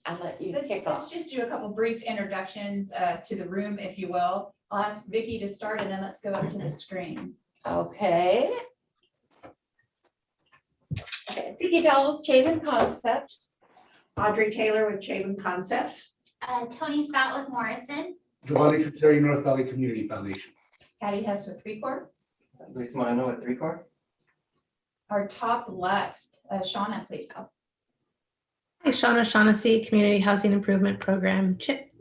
I'll let you Let's kick off. just do a couple brief introductions to the room, if you will. I'll ask Vicki to start and then let's go up to the screen. Okay. Vicki Dahl, Chatham Concepts. Audrey Taylor with Chatham Concepts. Tony Scott with Morrison. Giovanni Trizeri, North Valley Community Foundation. Patty Hess with 3CORE. Luis Moreno with 3CORE. Our top left, Shauna, please. Hi, Shauna Shaughnessy, Community Housing Improvement Program, CHIP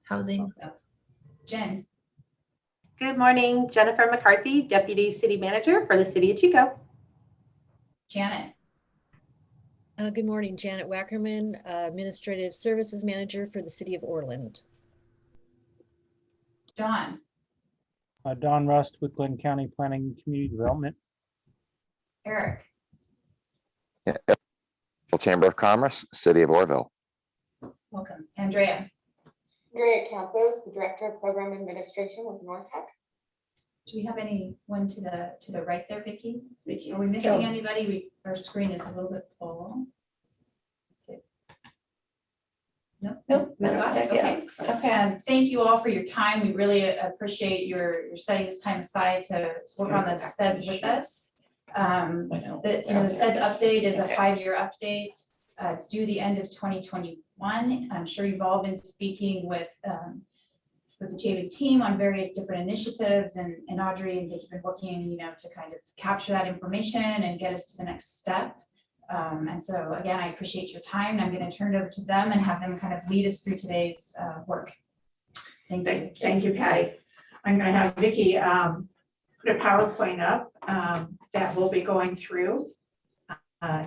Housing. Jen. Good morning, Jennifer McCarthy, Deputy City Manager for the City of Chico. Janet. Good morning, Janet Wackerman, Administrative Services Manager for the City of Orland. Don. Don Rust with Glenn County Planning and Community Development. Eric. Chamber of Commerce, City of Orville. Welcome. Andrea. Andrea Campos, the Director of Program Administration with Nortec. Do we have anyone to the right there, Vicki? Are we missing anybody? Our screen is a little bit full. Nope. We got it. Okay. Okay. Thank you all for your time. We really appreciate your setting this time aside to work on the CEDS with us. The CEDS update is a 5-year update. It's due the end of 2021. I'm sure you've all been speaking with the Chatham team on various different initiatives, and Audrey and Vicki have been working, to kind of capture that information and get us to the next step. And so again, I appreciate your time, and I'm going to turn it over to them and have them kind of lead us through today's work. Thank you. Thank you, Patty. I'm going to have Vicki put a PowerPoint up that we'll be going through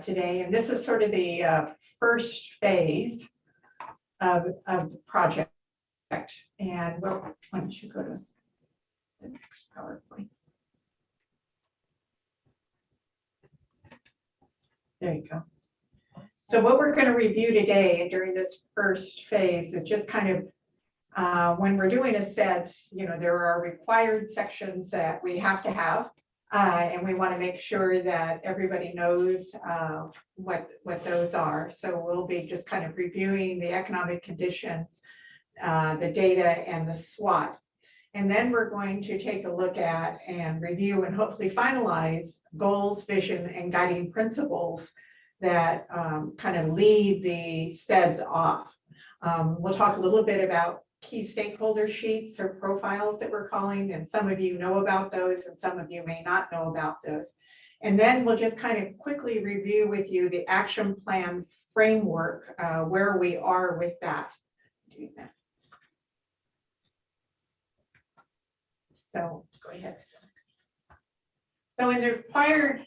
today. And this is sort of the first phase of the project. And why don't you go to the next PowerPoint? There you go. So what we're going to review today during this first phase is just kind of when we're doing a CEDS, there are required sections that we have to have, and we want to make sure that everybody knows what those are. So we'll be just kind of reviewing the economic conditions, the data, and the SWOT. And then we're going to take a look at and review and hopefully finalize goals, vision, and guiding principles that kind of lead the CEDS off. We'll talk a little bit about key stakeholder sheets or profiles that we're calling, and some of you know about those and some of you may not know about those. And then we'll just kind of quickly review with you the action plan framework, where we are with that. So go ahead. So in the required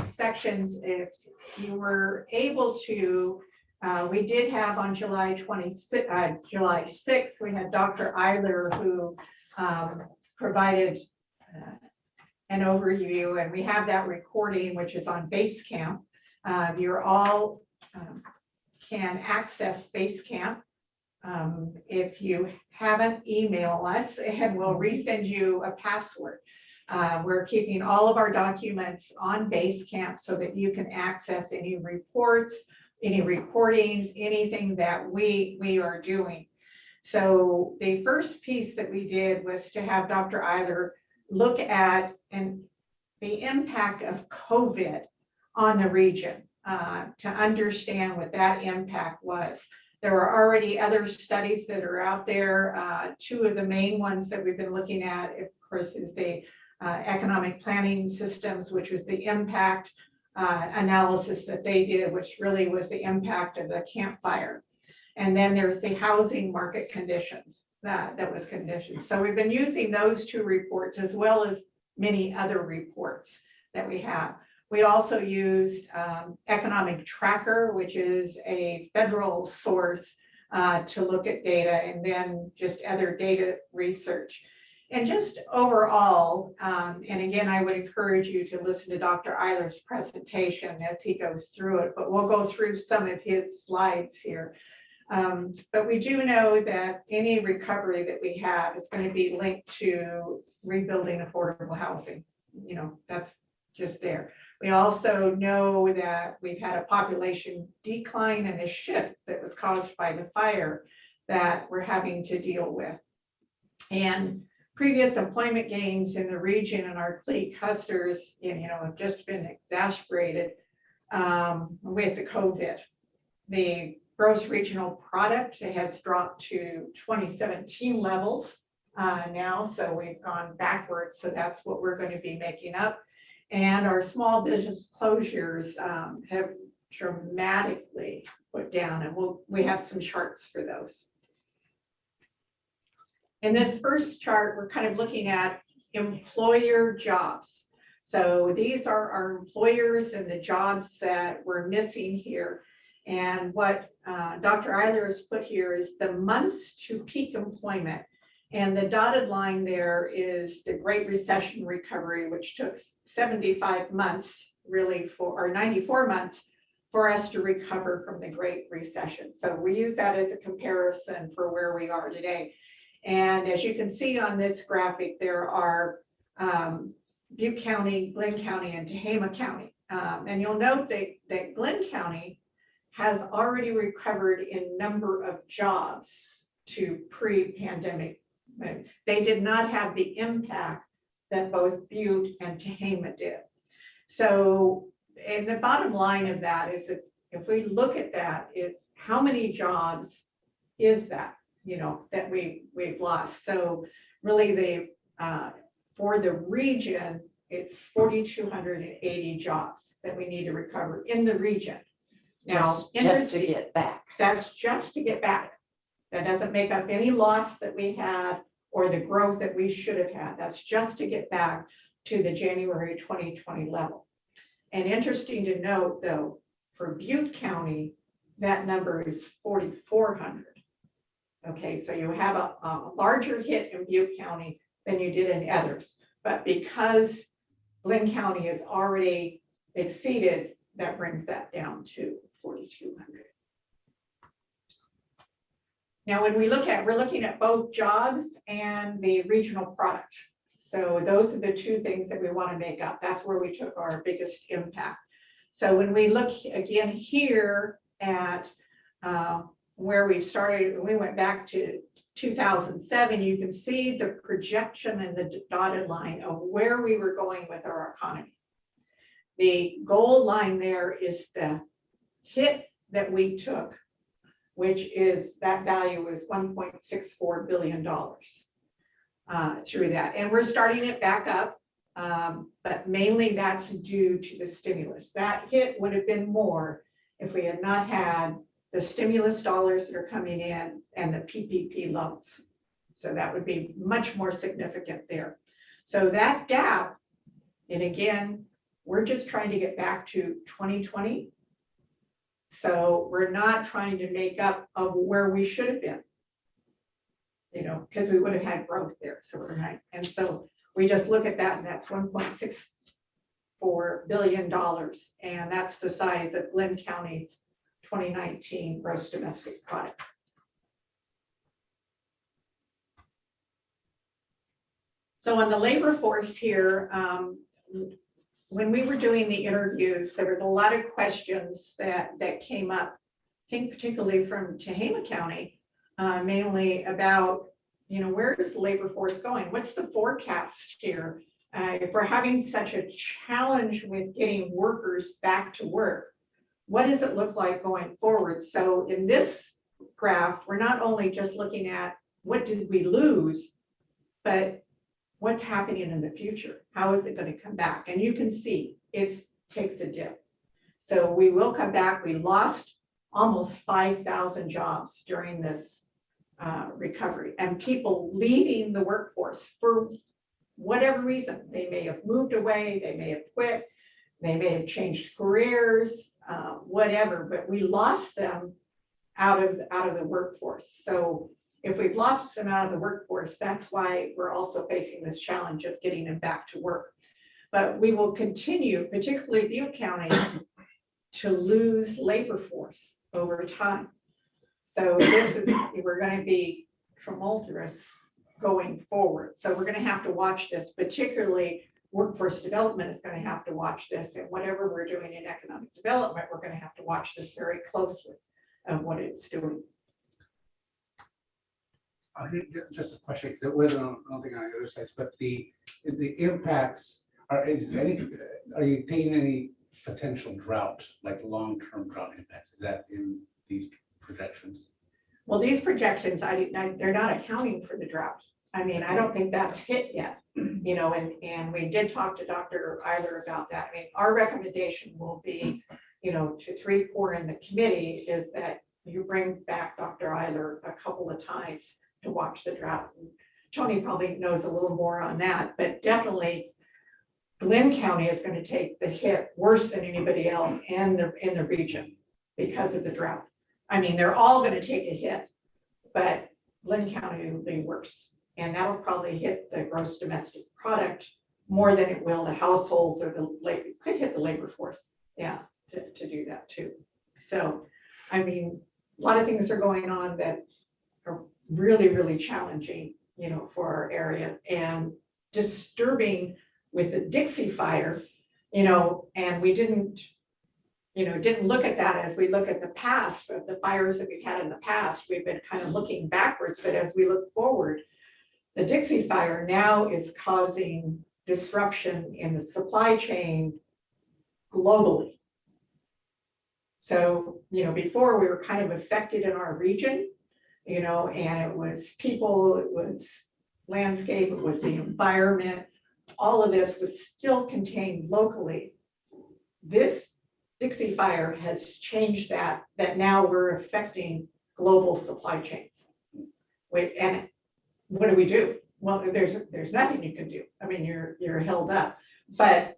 sections, if you were able to, we did have on July 6th, we had Dr. Eiler who provided an overview, and we have that recording, which is on Basecamp. You're all can access Basecamp. If you haven't, email us and we'll resend you a password. We're keeping all of our documents on Basecamp so that you can access any reports, any recordings, anything that we are doing. So the first piece that we did was to have Dr. Eiler look at the impact of COVID on the region to understand what that impact was. There are already other studies that are out there. Two of the main ones that we've been looking at, of course, is the economic planning systems, which was the impact analysis that they did, which really was the impact of the campfire. And then there's the housing market conditions that was conditioned. So we've been using those two reports as well as many other reports that we have. We also used Economic Tracker, which is a federal source to look at data, and then just other data research. And just overall, and again, I would encourage you to listen to Dr. Eiler's presentation as he goes through it, but we'll go through some of his slides here. But we do know that any recovery that we have is going to be linked to rebuilding affordable housing. That's just there. We also know that we've had a population decline and a shift that was caused by the fire that we're having to deal with. And previous employment gains in the region and our clusters, have just been exacerbated with the COVID. The gross regional product has dropped to 2017 levels now, so we've gone backwards. So that's what we're going to be making up. And our small business closures have dramatically put down, and we have some charts for those. In this first chart, we're kind of looking at employer jobs. So these are our employers and the jobs that we're missing here. And what Dr. Eiler has put here is the months to peak employment. And the dotted line there is the Great Recession recovery, which took 75 months really or 94 months for us to recover from the Great Recession. So we use that as a comparison for where we are today. And as you can see on this graphic, there are Butte County, Glenn County, and Tehama County. And you'll note that Glenn County has already recovered in number of jobs to pre-pandemic. They did not have the impact that both Butte and Tehama did. So, and the bottom line of that is if we look at that, it's how many jobs is that, that we've lost. So really for the region, it's 4,280 jobs that we need to recover in the region. Now, just to get back. That's just to get back. That doesn't make up any loss that we had or the growth that we should have had. That's just to get back to the January 2020 level. And interesting to note, though, for Butte County, that number is 4,400. Okay, so you have a larger hit in Butte County than you did in others. But because Glenn County is already exceeded, that brings that down to 4,200. Now, when we're looking at both jobs and the regional product. So those are the two things that we want to make up. That's where we took our biggest impact. So when we look again here at where we started, we went back to 2007, you can see the projection and the dotted line of where we were going with our economy. The gold line there is the hit that we took, which is that value was $1.64 billion through that. And we're starting it back up, but mainly that's due to the stimulus. That hit would have been more if we had not had the stimulus dollars that are coming in and the PPP loans. So that would be much more significant there. So that gap, and again, we're just trying to get back to 2020. So we're not trying to make up of where we should have been, because we would have had growth there. So we're not, and so we just look at that, and that's $1.64 billion. And that's the size of Glenn County's 2019 gross domestic product. So on the labor force here, when we were doing the interviews, there was a lot of questions that came up, I think particularly from Tehama County, mainly about, where is the labor force going? What's the forecast here? If we're having such a challenge with getting workers back to work, what does it look like going forward? So in this graph, we're not only just looking at what did we lose, but what's happening in the future? How is it going to come back? And you can see it takes a dip. So we will come back. We lost almost 5,000 jobs during this recovery, and people leaving the workforce for whatever reason. They may have moved away, they may have quit, they may have changed careers, whatever, but we lost them out of the workforce. So if we've lost them out of the workforce, that's why we're also facing this challenge of getting them back to work. But we will continue, particularly Butte County, to lose labor force over time. So we're going to be tumultuous going forward. So we're going to have to watch this, particularly workforce development is going to have to watch this, and whatever we're doing in economic development, we're going to have to watch this very closely of what it's doing. Just a question, because it wasn't, I don't think on the other sides, but the impacts, are you taking any potential drought, like long-term drought impacts? Is that in these projections? Well, these projections, they're not accounting for the drought. I mean, I don't think that's hit yet, you know, and we did talk to Dr. Eiler about that. I mean, our recommendation will be, you know, to 3CORE and the committee is that you bring back Dr. Eiler a couple of times to watch the drought. And Tony probably knows a little more on that, but definitely Glenn County is going to take the hit worse than anybody else in the region because of the drought. I mean, they're all going to take a hit, but Glenn County will be worse. And that'll probably hit the gross domestic product more than it will the households or could hit the labor force. Yeah, to do that too. So, I mean, a lot of things are going on that are really, really challenging, you know, for our area and disturbing with the Dixie fire, you know, and we didn't look at that as we look at the past of the fires that we've had in the past. We've been kind of looking backwards, but as we look forward, the Dixie fire now is causing disruption in the supply chain globally. So, you know, before we were kind of affected in our region, you know, and it was people, it was landscape, it was the environment, all of this was still contained locally. This Dixie fire has changed that now we're affecting global supply chains. And what do we do? Well, there's nothing you can do. I mean, you're held up, but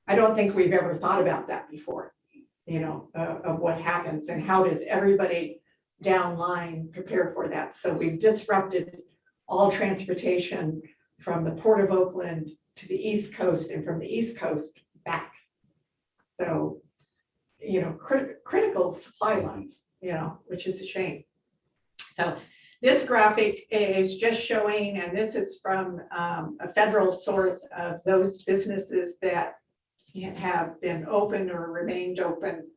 I don't think we've ever thought about that before, you know, of what happens and how does everybody downline prepare for that. So we've disrupted all transportation from the Port of Oakland to the East Coast and from the East Coast back. So, you know, critical supply lines, you know, which is a shame. So this graphic is just showing, and this is from a federal source of those businesses that have been open or remained open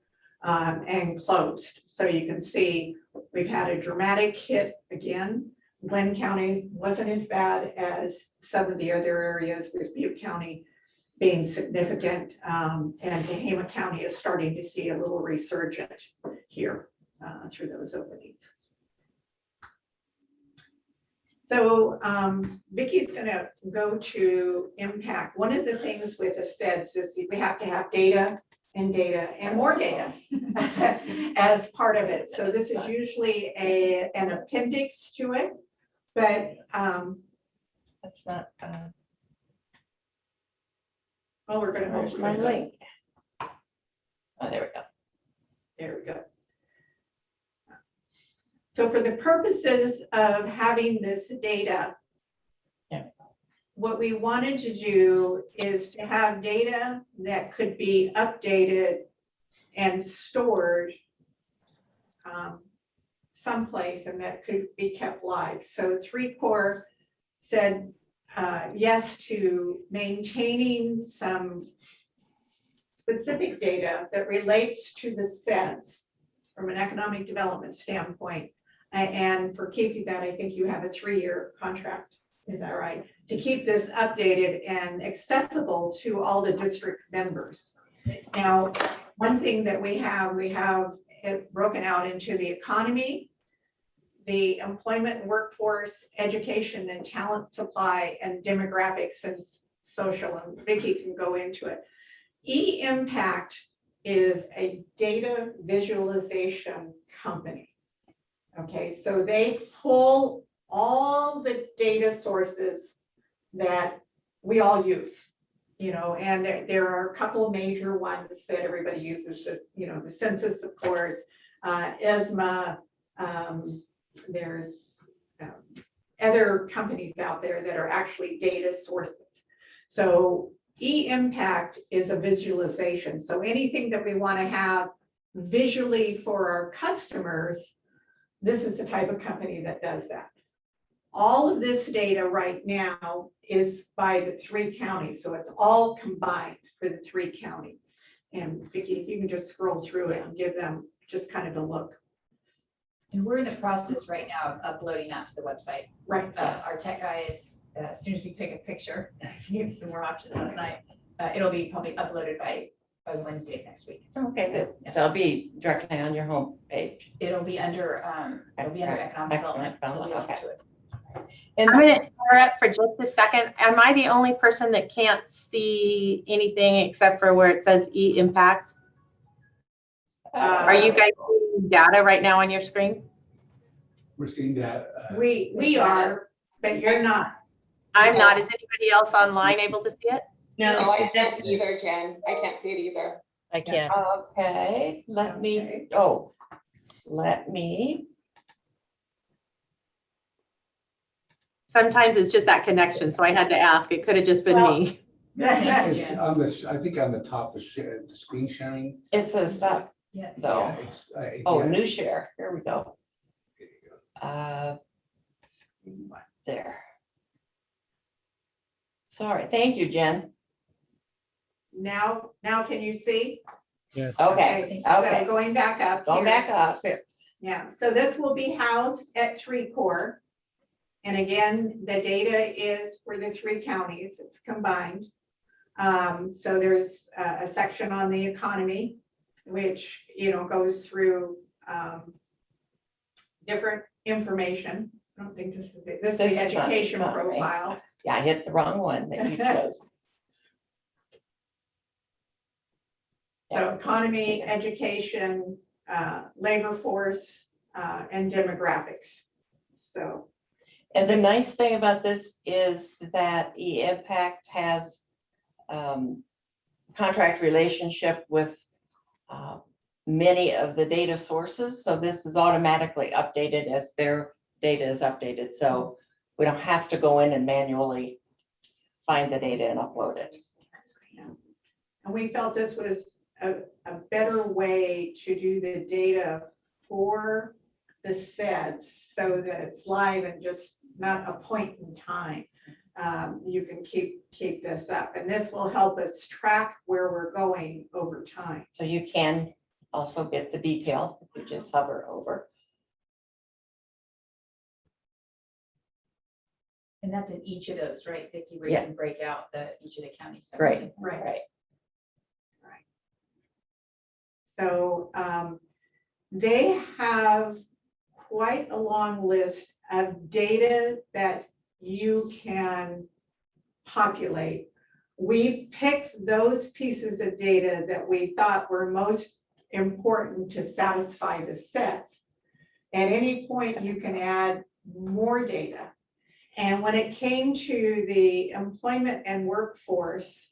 and closed. So you can see we've had a dramatic hit again. Glenn County wasn't as bad as some of the other areas, with Butte County being significant, and Tehama County is starting to see a little resurgent here through those openings. So Vicky's going to go to impact. One of the things with the CEDS is we have to have data and more data as part of it. So this is usually an appendix to it, but That's not, well, we're going where's to my link? Oh, there we go. There we go. So for the purposes of having this data, what we wanted to do is to have data that could be updated and stored someplace and that could be kept live. So 3CORE said yes to maintaining some specific data that relates to the CEDS from an economic development standpoint. And for keeping that, I think you have a 3-year contract, is that right? To keep this updated and accessible to all the district members. Now, one thing that we have it broken out into the economy, the employment, workforce, education and talent supply, and demographics and social, and Vicki can go into it. E-Impact is a data visualization company. Okay, so they pull all the data sources that we all use, you know, and there are a couple of major ones that everybody uses, just, you know, the census, of course, ESMA, there's other companies out there that are actually data sources. So E-Impact is a visualization. So anything that we want to have visually for our customers, this is the type of company that does that. All of this data right now is by the 3 counties, so it's all combined for the 3 counties. And Vicki, if you can just scroll through it and give them just kind of a look. And we're in the process right now of uploading that to the website. Right. Our tech guy is, as soon as we pick a picture, to give you some more options last night, it'll be probably uploaded by Wednesday of next week. Okay, good. So it'll be directly on your home page. It'll be under economic development. It'll be linked Okay. to it. And I'm going to interrupt for just a second. Am I the only person that can't see anything except for where it says e-impact? Are you guys seeing data right now on your screen? We're seeing that. We are, but you're not. I'm not. Is anybody else online able to see it? No, I can't either, Jen. I can't see it either. I can't. Okay, let me. Sometimes it's just that connection, so I had to ask. It could have just been me. It's on the, I think on the top, the screen sharing. It says stop Yes. though. Oh, new share. Here we go. There. Sorry. Thank you, Jen. Now can you see? Yes. Okay. So Okay. going back up. Going here. back up here. Yeah, so this will be housed at 3CORE. And again, the data is for the 3 counties, it's combined. So there's a section on the economy, which, goes through different information. I don't think this is it. This is the is not education economy. profile. Yeah, I hit the wrong one that you chose. So economy, education, labor force, and demographics. So. And the nice thing about this is that e-impact has contract relationship with many of the data sources. So this is automatically updated as their data is updated. So we don't have to go in and manually find the data and upload it. And we felt this was a better way to do the data for the CEDS so that it's live and just not a point in time. You can keep this up, and this will help us track where we're going over time. So you can also get the detail if you just hover over. And that's in each of those, right, Vicki, where Yeah. you can break out each of the counties. Right, Right. right. So they have quite a long list of data that you can populate. We picked those pieces of data that we thought were most important to satisfy the sets. At any point, you can add more data. And when it came to the employment and workforce,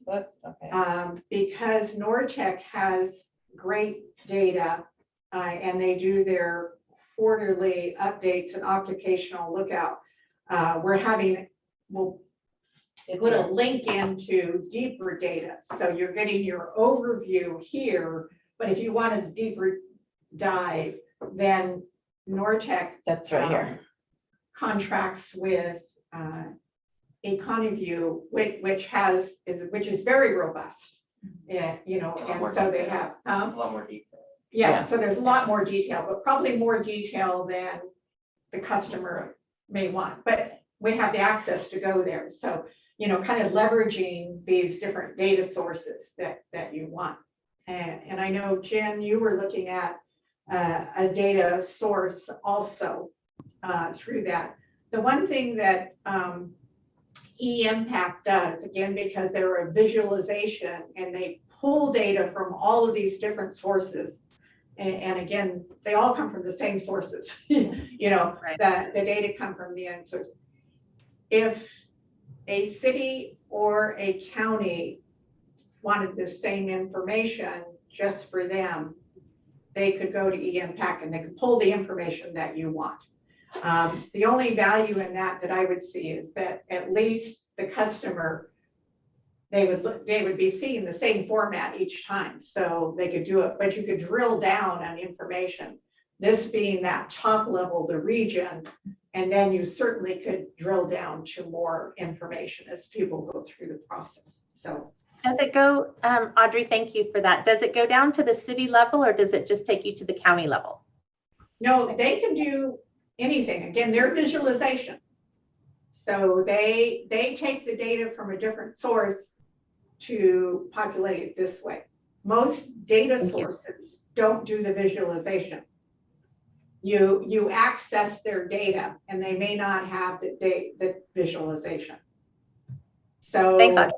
because NORTEC has great data and they do their quarterly updates and occupational lookout, we'll put a link into deeper data. So you're getting your overview here, but if you want a deeper dive, then NORTEC That's right here. contracts with EconoView, which is very robust. Yeah, and so they have A lot more detail. yeah, so there's a lot more detail, but probably more detail than the customer may want, but we have the access to go there. So, kind of leveraging these different data sources that you want. And I know, Jen, you were looking at a data source also through that. The one thing that e-impact does, again, because they're a visualization and they pull data from all of these different sources. And again, they all come from the same sources, Right. the data come from the end source. If a city or a county wanted the same information just for them, they could go to e-impact and they could pull the information that you want. The only value in that I would see is that at least the customer, they would be seeing the same format each time, so they could do it, but you could drill down on information This being that top level, the region, and then you certainly could drill down to more information as people go through the process. So Does it go, Audrey, thank you for that. Does it go down to the city level or does it just take you to the county level? no, they can do anything. Again, their visualization. So they take the data from a different source to populate it this way. Most data Thank you. sources don't do the visualization. You access their data and they may not have the visualization. So Thanks, Audrey.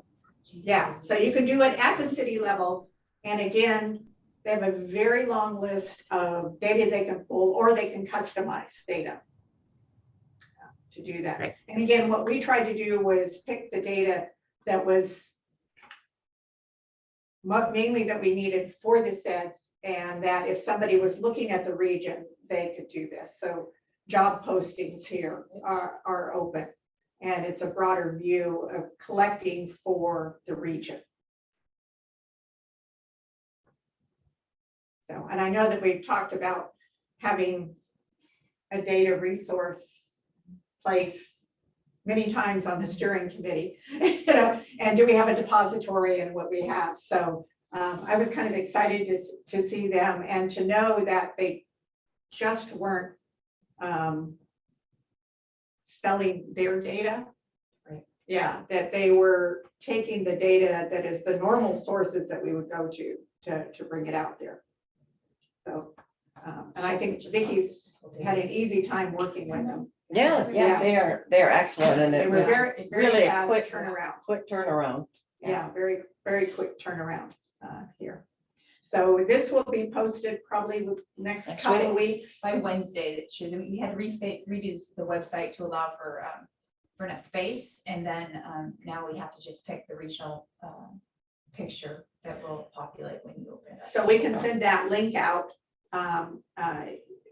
yeah, so you can do it at the city level. And again, they have a very long list of data they can pull, or they can customize data to do that. Right. And again, what we tried to do was pick the data that was mainly that we needed for the CEDS, and that if somebody was looking at the region, they could do this. So job postings here are open, and it's a broader view of collecting for the region. So, and I know that we've talked about having a data resource place many times on the steering committee, you know, and do we have a depository and what we have. So I was kind of excited to see them and to know that they just weren't selling their data. Right. Yeah, that they were taking the data that is the normal sources that we would go to bring it out there. So, and I think Vicky's had an easy time working with them. Yeah, Yeah. they're excellent, and They it were was very really a fast quick turnaround. turnaround. Yeah, very quick turnaround here. So this will be posted probably next couple of weeks. By Wednesday, it should, we had reduced the website to allow for enough space. And then now we have to just pick the regional picture that will populate when you open it up. So we can send that link out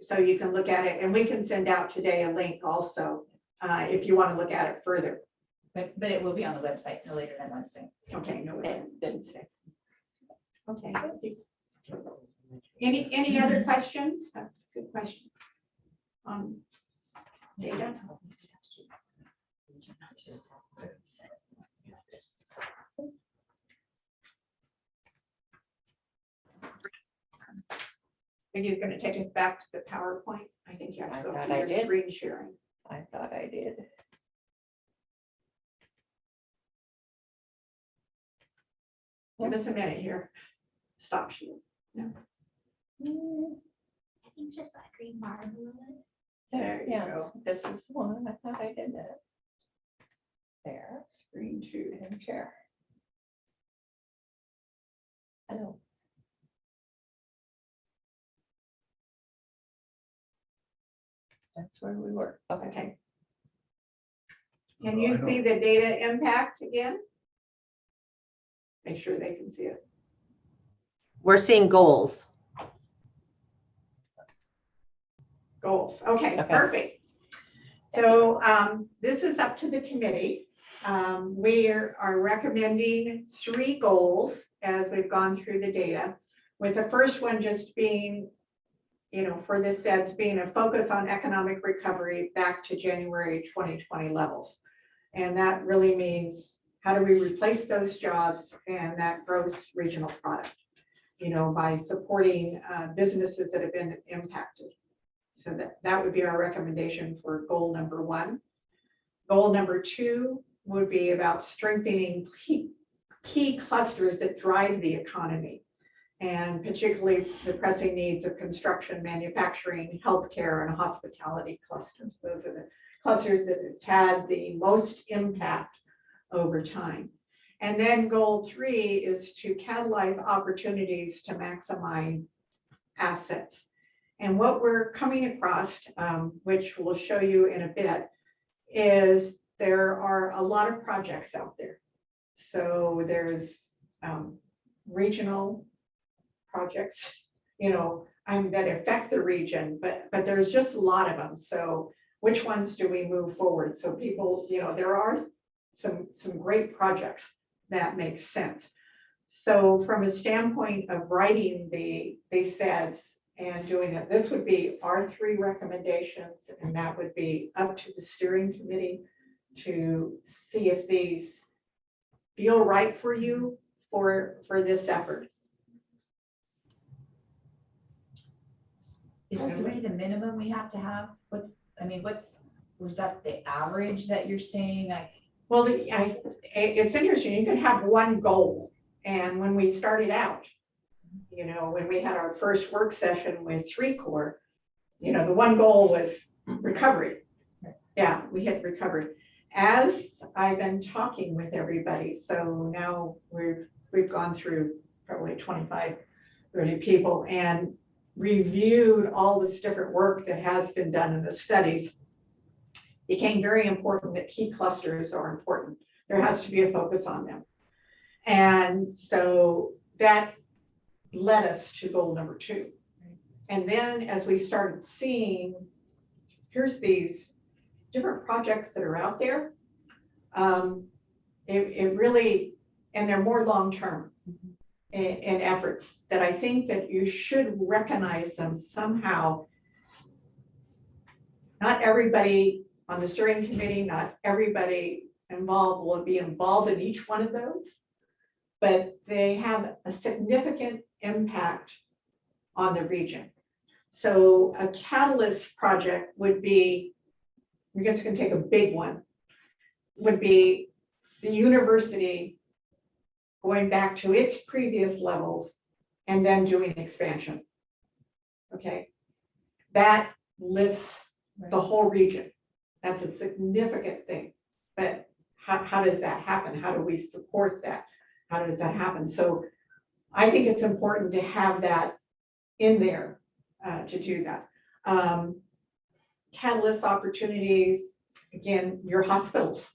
so you can look at it, and we can send out today a link also if you want to look at it further. But it will be on the website no later than Wednesday. Okay, no, it didn't say. Okay. Any other questions? That's a good question. Data. Vicky's going to take us back to the PowerPoint. I think you have to go I thought through I your did. screen sharing. I thought I did. Give us a minute here. Stop share. No. I think just that green bar below it. There you Yeah, go. this is the one. I thought I did that. There, Screen two. and share. I know. That's where we were. Okay. Okay. Can you see the data impact again? Make sure they can see it. We're seeing goals. Goals. Okay, Okay. perfect. So this is up to the committee. We are recommending 3 goals as we've gone through the data, with the first one just being, you know, for this CEDS being a focus on economic recovery back to January 2020 levels. And that really means how do we replace those jobs and that gross regional product, you know, by supporting businesses that have been impacted. So that would be our recommendation for goal number 1. Goal number 2 would be about strengthening key clusters that drive the economy, and particularly the pressing needs of construction, manufacturing, healthcare, and hospitality clusters. Those are the clusters that have had the most impact over time. And then goal 3 is to catalyze opportunities to maximize assets. And what we're coming across, which we'll show you in a bit, is there are a lot of projects out there. So there's regional projects, you know, that affect the region, but there's just a lot of them. So which ones do we move forward? So people, you know, there are some great projects that make sense. So from a standpoint of writing the CEDS and doing it. This would be our 3 recommendations, and that would be up to the steering committee to see if these feel right for you for this effort. Is 3 the minimum we have to have? Was that the average that you're saying? Like, Well, it's interesting. You can have one goal. And when we started out, you know, when we had our first work session with 3CORE, you know, the one goal was recovery. Yeah, we hit recovery. As I've been talking with everybody, so now we've gone through probably 25, 30 people and reviewed all this different work that has been done in the studies. Became very important that key clusters are important. There has to be a focus on them. And so that led us to goal number 2. And then as we started seeing, here's these different projects that are out there. It really, and they're more long-term in efforts that I think that you should recognize them somehow. Not everybody on the steering committee, not everybody involved will be involved in each one of those, but they have a significant impact on the region. So a catalyst project would be, I guess you can take a big one, would be the university going back to its previous levels and then doing expansion. Okay, that lifts the whole region. That's a significant thing. But how does that happen? How do we support that? How does that happen? So I think it's important to have that in there to do that. Catalyst opportunities, again, your hospitals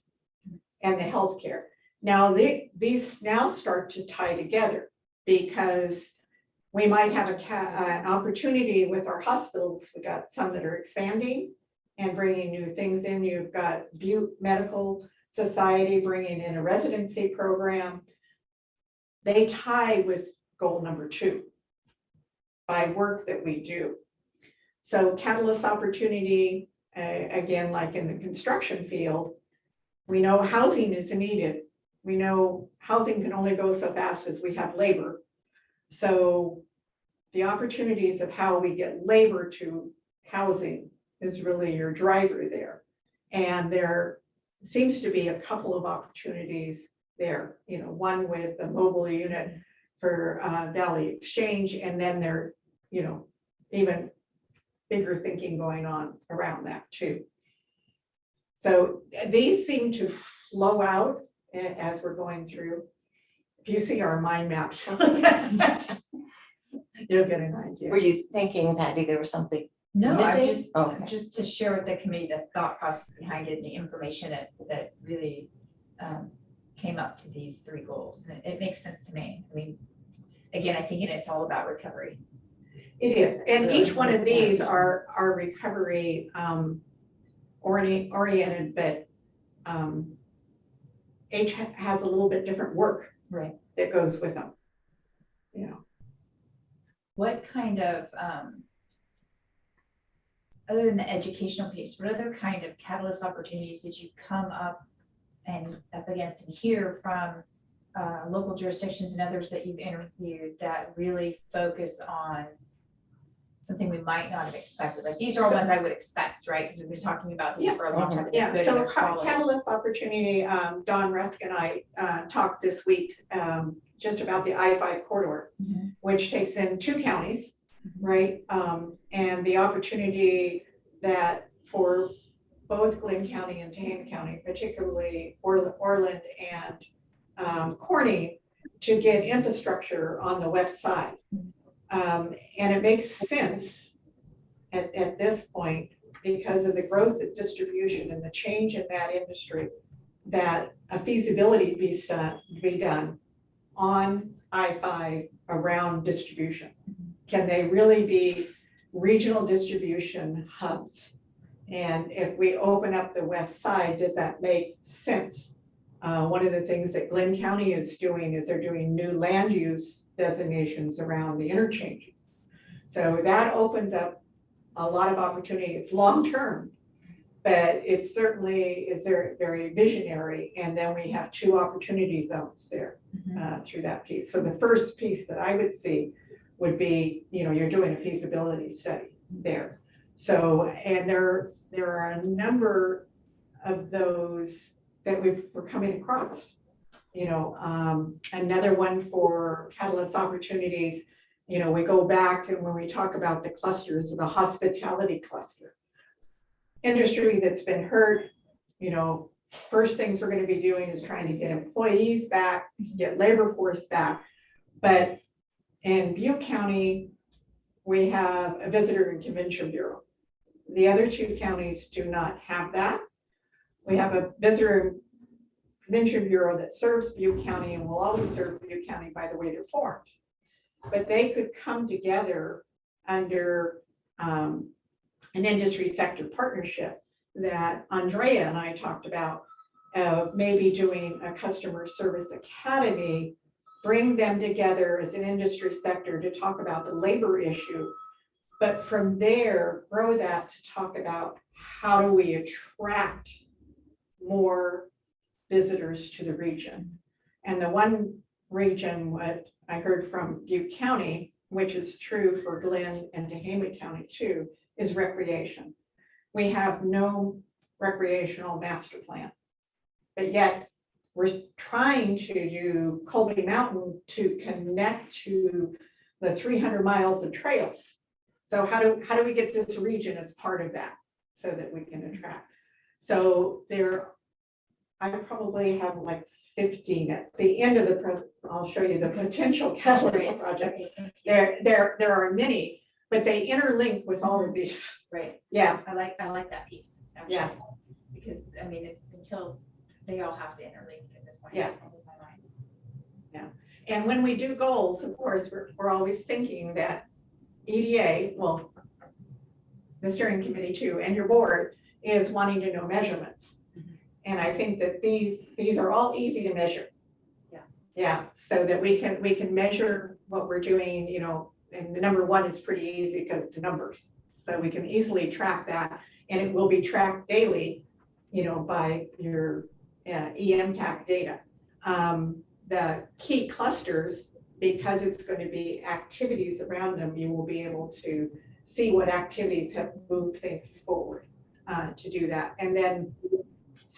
and the healthcare. Now these now start to tie together because we might have an opportunity with our hospitals. We got some that are expanding and bringing new things in. You've got Butte Medical Society bringing in a residency program. They tie with goal number 2 by work that we do. So catalyst opportunity, again, like in the construction field, we know housing is needed. We know housing can only go so fast as we have labor. So the opportunities of how we get labor to housing is really your driver there. And there seems to be a couple of opportunities there, you know, one with the mobile unit for Valley Exchange, and then there, you know, even bigger thinking going on around that too. So these seem to flow out as we're going through. If you see our mind map, you'll get an idea. Were you thinking, Patty, there was something? no, I Missing? just, Okay. just to share with the committee the thought process behind it and the information that really came up to these 3 goals. And it makes sense to me. I mean, again, I think it's all about recovery. It is, and each one of these are recovery oriented, but each has a little bit different work Right. that goes with them. You know, What kind of, other than the educational piece, what other kind of catalyst opportunities did you come up against and hear from local jurisdictions and others that you've interviewed that really focus on something we might not have expected? Like these are all ones I would expect, right? Because we've been talking about these for a long time. yeah, so catalyst opportunity, Don Rusk and I talked this week just about the I-5 corridor, which takes in 2 counties, right? And the opportunity that for both Glynn County and Tehama County, particularly Orland and Corning, to get infrastructure on the west side. And it makes sense at this point because of the growth of distribution and the change in that industry, that a feasibility be done on I-5 around distribution. Can they really be regional distribution hubs? And if we open up the west side, does that make sense? One of the things that Glynn County is doing is they're doing new land use designations around the interchanges. So that opens up a lot of opportunity. It's long-term, but it certainly is very, very visionary. And then we have 2 opportunity zones there through that piece. So the first piece that I would see would be, you're doing a feasibility study there. So, and there are a number of those that we're coming across. Another one for catalyst opportunities, we go back and when we talk about the clusters, the hospitality cluster, industry that's been hurt, first things we're going to be doing is trying to get employees back, get labor force back. But in Butte County, we have a visitor and convention bureau. The other 2 counties do not have that. We have a visitor and convention bureau that serves Butte County and will always serve Butte County by the way they're formed. But they could come together under an industry sector partnership that Andrea and I talked about, maybe doing a customer service academy, bring them together as an industry sector to talk about the labor issue. But from there, grow that to talk about how do we attract more visitors to the region. And the one region, what I heard from Butte County, which is true for Glenn and Tehama County too, is recreation. We have no recreational master plan, but yet we're trying to do Colby Mountain to connect to the 300 miles of trails. So how do we get this region as part of that so that we can attract? So I probably have like 15 at the end of the present. I'll show you the potential catalyst project. There are many, but they interlink with all of these. Right. Yeah. I like that piece. Actually. Yeah. Because until they all have to interlink at this point. Yeah. Yeah. And when we do goals, of course, we're always thinking that EDA, well, the steering committee too, and your board is wanting to know measurements. And I think that these are all easy to measure. Yeah. Yeah. So that we can measure what we're doing, and the number 1 is pretty easy because it's numbers. So we can easily track that, and it will be tracked daily, by your e-impact data. The key clusters, because it's going to be activities around them, you will be able to see what activities have moved things forward to do that. And then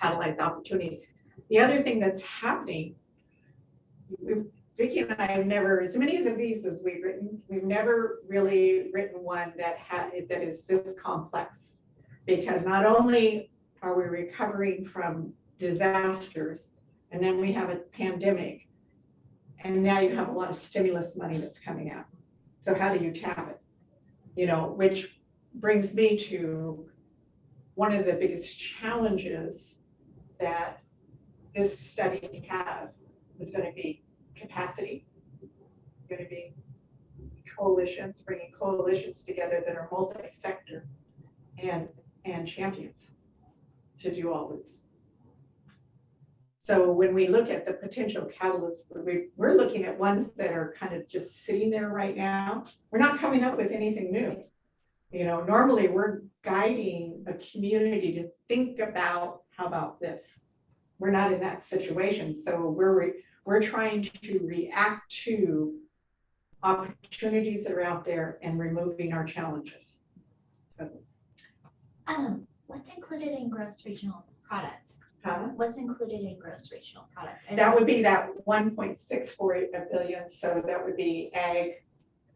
catalyze opportunity. The other thing that's happening, Vicki and I have never, as many of the visas we've written, we've never really written one that is this complex, because not only are we recovering from disasters, and then we have a pandemic, and now you have a lot of stimulus money that's coming out. So how do you tap it? Which brings me to one of the biggest challenges that this study has is going to be capacity, going to be coalitions, bringing coalitions together that are multi-sector and champions to do all this. So when we look at the potential catalysts, we're looking at ones that are kind of just sitting there right now. We're not coming up with anything new. Normally we're guiding a community to think about, how about this? We're not in that situation. So we're trying to react to opportunities that are out there and removing our challenges. What's included in gross regional product? Huh? What's included in gross regional product? That would be that 1.648 billion. So that would be ag.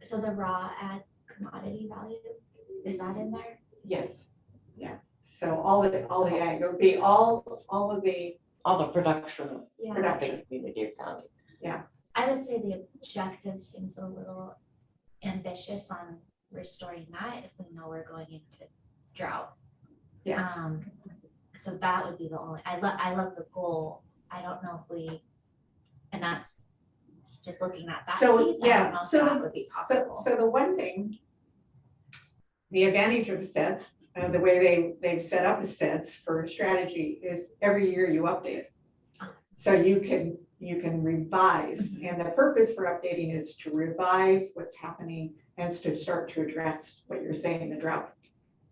So the raw ag commodity value, is that in there? Yes. Yeah. So all the ag, it would be all the production. Yeah. Production. In Butte County. I would say the objective seems a little ambitious on restoring that if we know we're going into drought. Yeah. So that would be the only, I love the goal. I don't know if and that's just looking at that So, piece. yeah, I don't know if that would be possible. So the one thing, the advantage of CEDS, the way they've set up the CEDS for strategy is every year you update it. So you can revise, and the purpose for updating is to revise what's happening and to start to address what you're saying, the drought.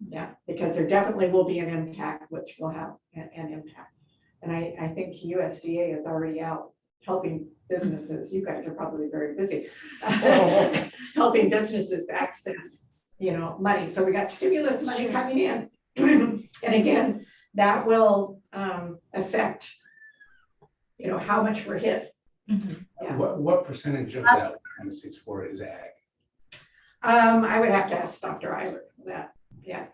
Yeah, because there definitely will be an impact, which will have an impact. And I think USDA is already out helping businesses. You guys are probably very busy helping businesses access, money. So we got stimulus money coming in. And again, that will affect, how much we're hit. Yeah. What percentage of that 1.64 is ag? I would have to ask Dr. Eiler for that. Yeah.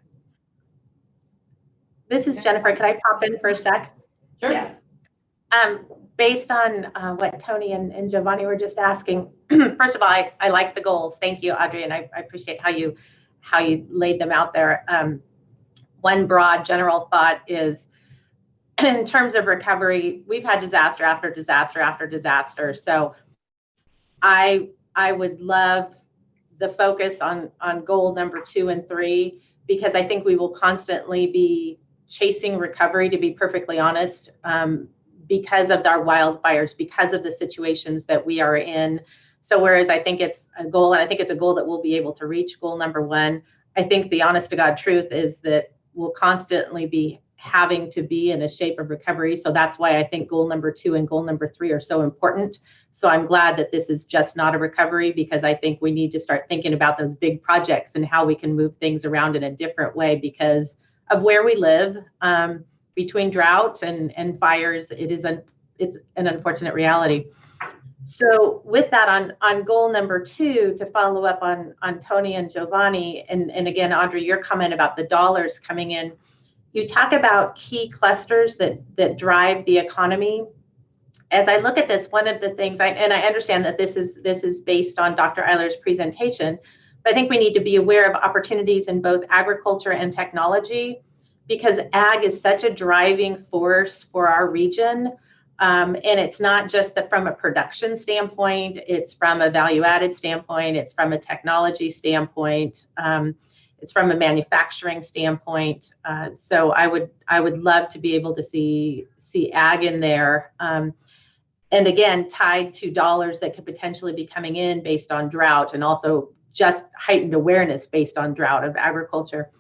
This is Jennifer. Could I pop in for a sec? Sure. Yes. Based on what Tony and Giovanni were just asking, first of all, I like the goals. Thank you, Audrey, and I appreciate how you laid them out there. One broad general thought is, in terms of recovery, we've had disaster after disaster after disaster. So I would love the focus on goal number 2 and 3, because I think we will constantly be chasing recovery, to be perfectly honest, because of our wildfires, because of the situations that we are in. So whereas I think it's a goal, and I think it's a goal that we'll be able to reach, goal number 1, I think the honest to God truth is that we'll constantly be having to be in a shape of recovery. So that's why I think goal number 2 and goal number 3 are so important. So I'm glad that this is just not a recovery, because I think we need to start thinking about those big projects and how we can move things around in a different way because of where we live. Between drought and fires, it's an unfortunate reality. So with that, on goal number 2, to follow up on Tony and Giovanni, and again, Audrey, your comment about the dollars coming in, you talk about key clusters that drive the economy. As I look at this, one of the things, and I understand that this is based on Dr. Eiler's presentation, but I think we need to be aware of opportunities in both agriculture and technology, because ag is such a driving force for our region. And it's not just from a production standpoint, it's from a value-added standpoint, it's from a technology standpoint, it's from a manufacturing standpoint. So I would love to be able to see ag in there. And again, tied to dollars that could potentially be coming in based on drought, and also just heightened awareness based on drought of agriculture.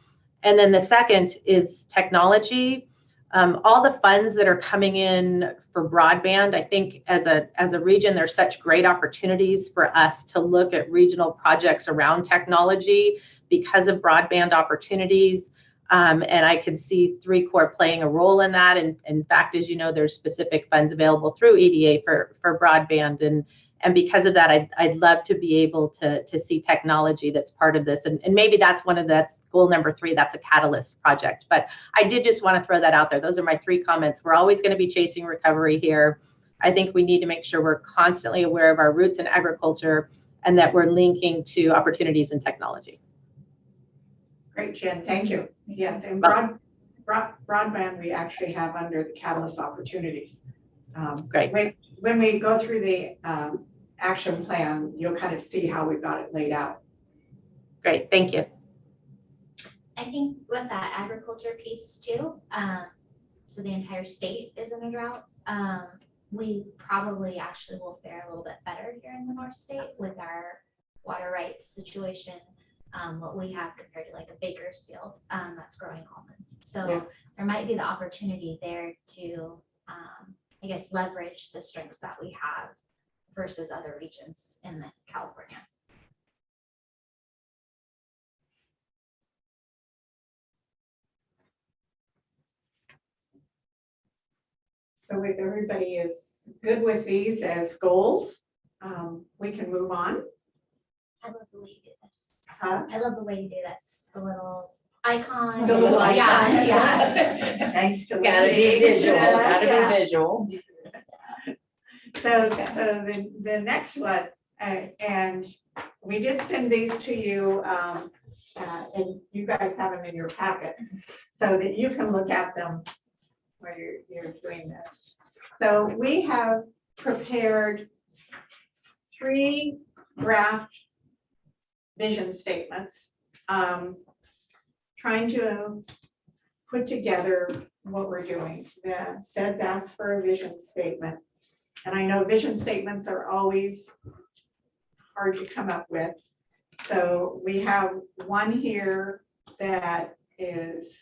And then the second is technology. All the funds that are coming in for broadband, I think as a region, there's such great opportunities for us to look at regional projects around technology because of broadband opportunities. And I can see 3CORE playing a role in that. And in fact, as you know, there's specific funds available through EDA for broadband. And because of that, I'd love to be able to see technology that's part of this. And maybe that's goal number 3, that's a catalyst project. But I did just want to throw that out there. Those are my 3 comments. We're always going to be chasing recovery here. I think we need to make sure we're constantly aware of our roots in agriculture and that we're linking to opportunities in technology. Great, Jen, thank you. Yes, and broadband, we actually have under the catalyst opportunities. Great. When we go through the action plan, you'll kind of see how we've got it laid out. Great, thank you. I think with that agriculture piece too, so the entire state is in a drought. We probably actually will fare a little bit better here in the North State with our water rights situation. What we have compared to like a Bakersfield that's growing almonds. So yeah, there might be the opportunity there to, I guess, leverage the strengths that we have versus other regions in California. So if everybody is good with these as goals, we can move on. I love the way you do this. Huh? I love the way you do this. The little icon. The little icons. Yeah. Thanks to Gotta be visual, gotta Yeah. be visual. So the next one, and we did send these to you, and you guys have them in your packet so that you can look at them where you're doing this. So we have prepared 3 draft vision statements, trying to put together what we're doing. The CEDS asked for a vision statement. And I know vision statements are always hard to come up with. So we have one here that is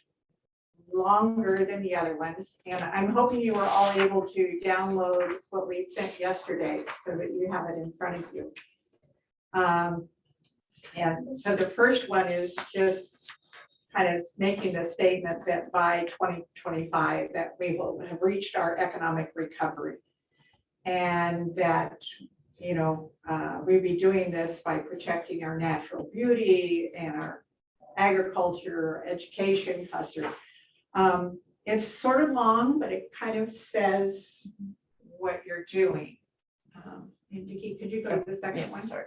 longer than the other ones. And I'm hoping you were all able to download what we sent yesterday so that you have it in front of you. And so the first one is just kind of making the statement that by 2025 that we will have reached our economic recovery. And that, you know, we'll be doing this by protecting our natural beauty and our agriculture, education, cluster. It's sort of long, but it kind of says what you're doing. And Vicki, could you go to the second one? Sorry.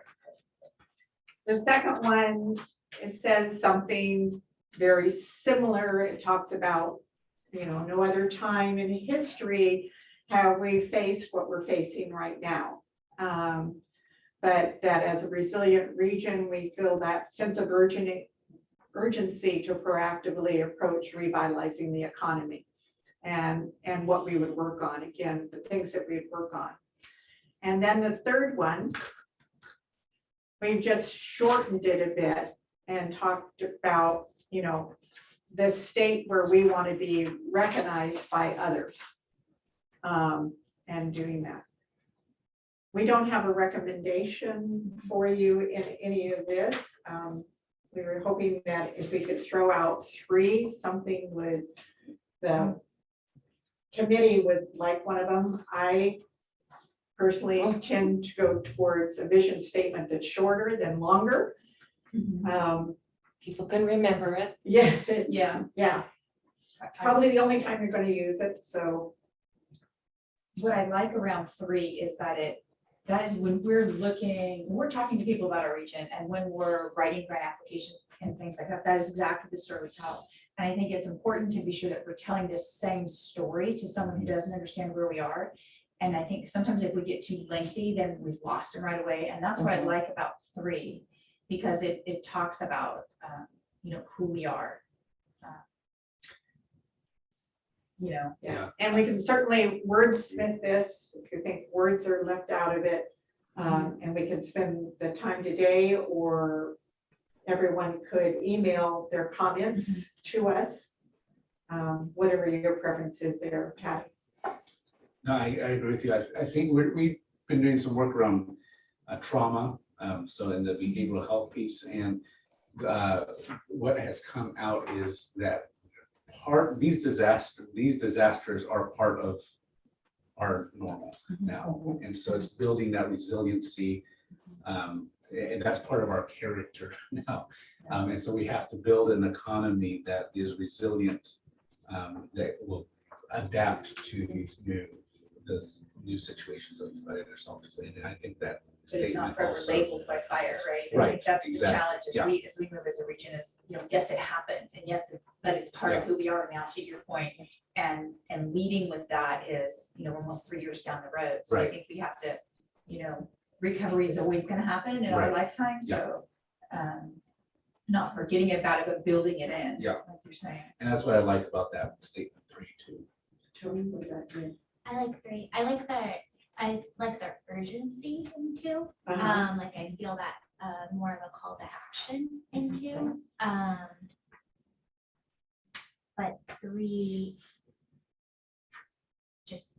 The second one, it says something very similar. It talks about, you know, no other time in history have we faced what we're facing right now. But that as a resilient region, we feel that sense of urgency to proactively approach revitalizing the economy and what we would work on, again, the things that we'd work on. And then the third one, we've just shortened it a bit and talked about, you know, the state where we want to be recognized by others, and doing that. We don't have a recommendation for you in any of this. We were hoping that if we could throw out 3, something would, the committee would like one of them. I personally tend to go towards a vision statement that's shorter than longer. People can remember it. Yeah, Yeah. it's probably the only time you're going to use it, so. What I like around 3 is that that is when we're talking to people about our region and when we're writing grant applications and things like that, that is exactly the story we tell. And I think it's important to be sure that we're telling the same story to someone who doesn't understand where we are. And I think sometimes if we get too lengthy, then we've lost them right away. And that's what I like about 3, because it talks about, you know, who we are. You know, Yeah, and we can certainly wordsmith this if you think words are left out of it. And we can spend the time today, or everyone could email their comments to us. Whatever your preference is there, Patty. No, I agree with you. I think we've been doing some work around trauma, so in the behavioral health piece, and what has come out is that these disasters are part of our normal now, and so it's building that resiliency, and that's part of our character now, and so we have to build an economy that is resilient, that will adapt to these new situations that we find ourselves in. And I think that but it's not statement forever also, labeled by fire, right? I Right, think that's the exactly, challenge as we move as a region is, you know, yes, it happened, and yes, but it's part of who we are now, to your point. And leading with that is, you know, almost 3 years down the road. So I Right. think we have to, you know, recovery is always going to happen in our Right. lifetime. So not forgetting about it, but building it in. Yeah. Like you're saying. and that's what I like about that statement 3 too. Tony, what about you? I like 3. I like the urgency in 2. Like I feel that more of a call to action in 2. But 3 just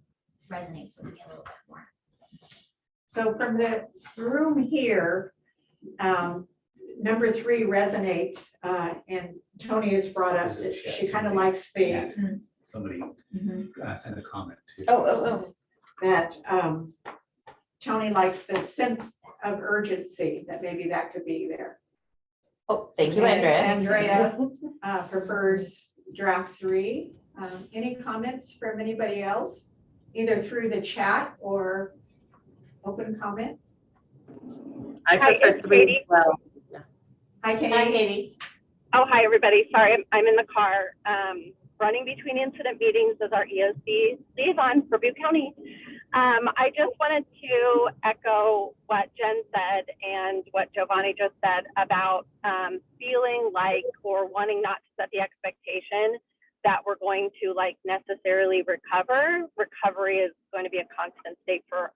resonates with me a little bit more. So from the room here, number 3 resonates, and Tony has brought up that she kind of likes the, Somebody sent a comment too. that Tony likes the sense of urgency, that maybe that could be there. Oh, thank you, And Andrea. Andrea prefers draft 3. Any comments from anybody else, either through the chat or open comment? I prefer 3 as well. Hi, Katie. Hi, Katie. Oh, hi, everybody. Sorry, I'm in the car, running between incident meetings as our EOC liaison for Butte County. I just wanted to echo what Jen said and what Giovanni just said about feeling like, or wanting not to set the expectation that we're going to like necessarily recover. Recovery is going to be a constant state for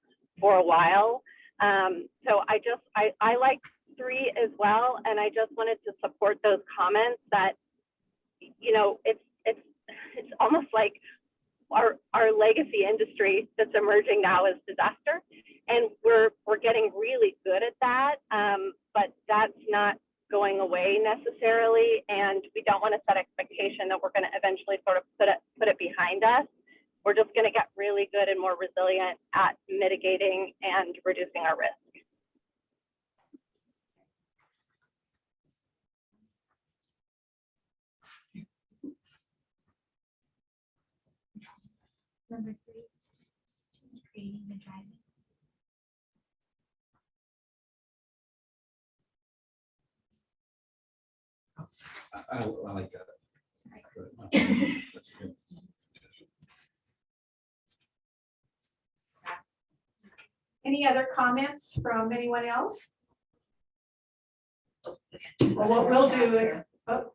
a while. So I like 3 as well, and I just wanted to support those comments that, you know, it's almost like our legacy industry that's emerging now is disaster, and we're getting really good at that, but that's not going away necessarily, and we don't want to set expectation that we're going to eventually sort of put it behind us. We're just going to get really good and more resilient at mitigating and reducing our risk. Number 3, creating the driving. I like that. Sorry. That's good. Any other comments from anyone else? Well, what we'll do is, oh,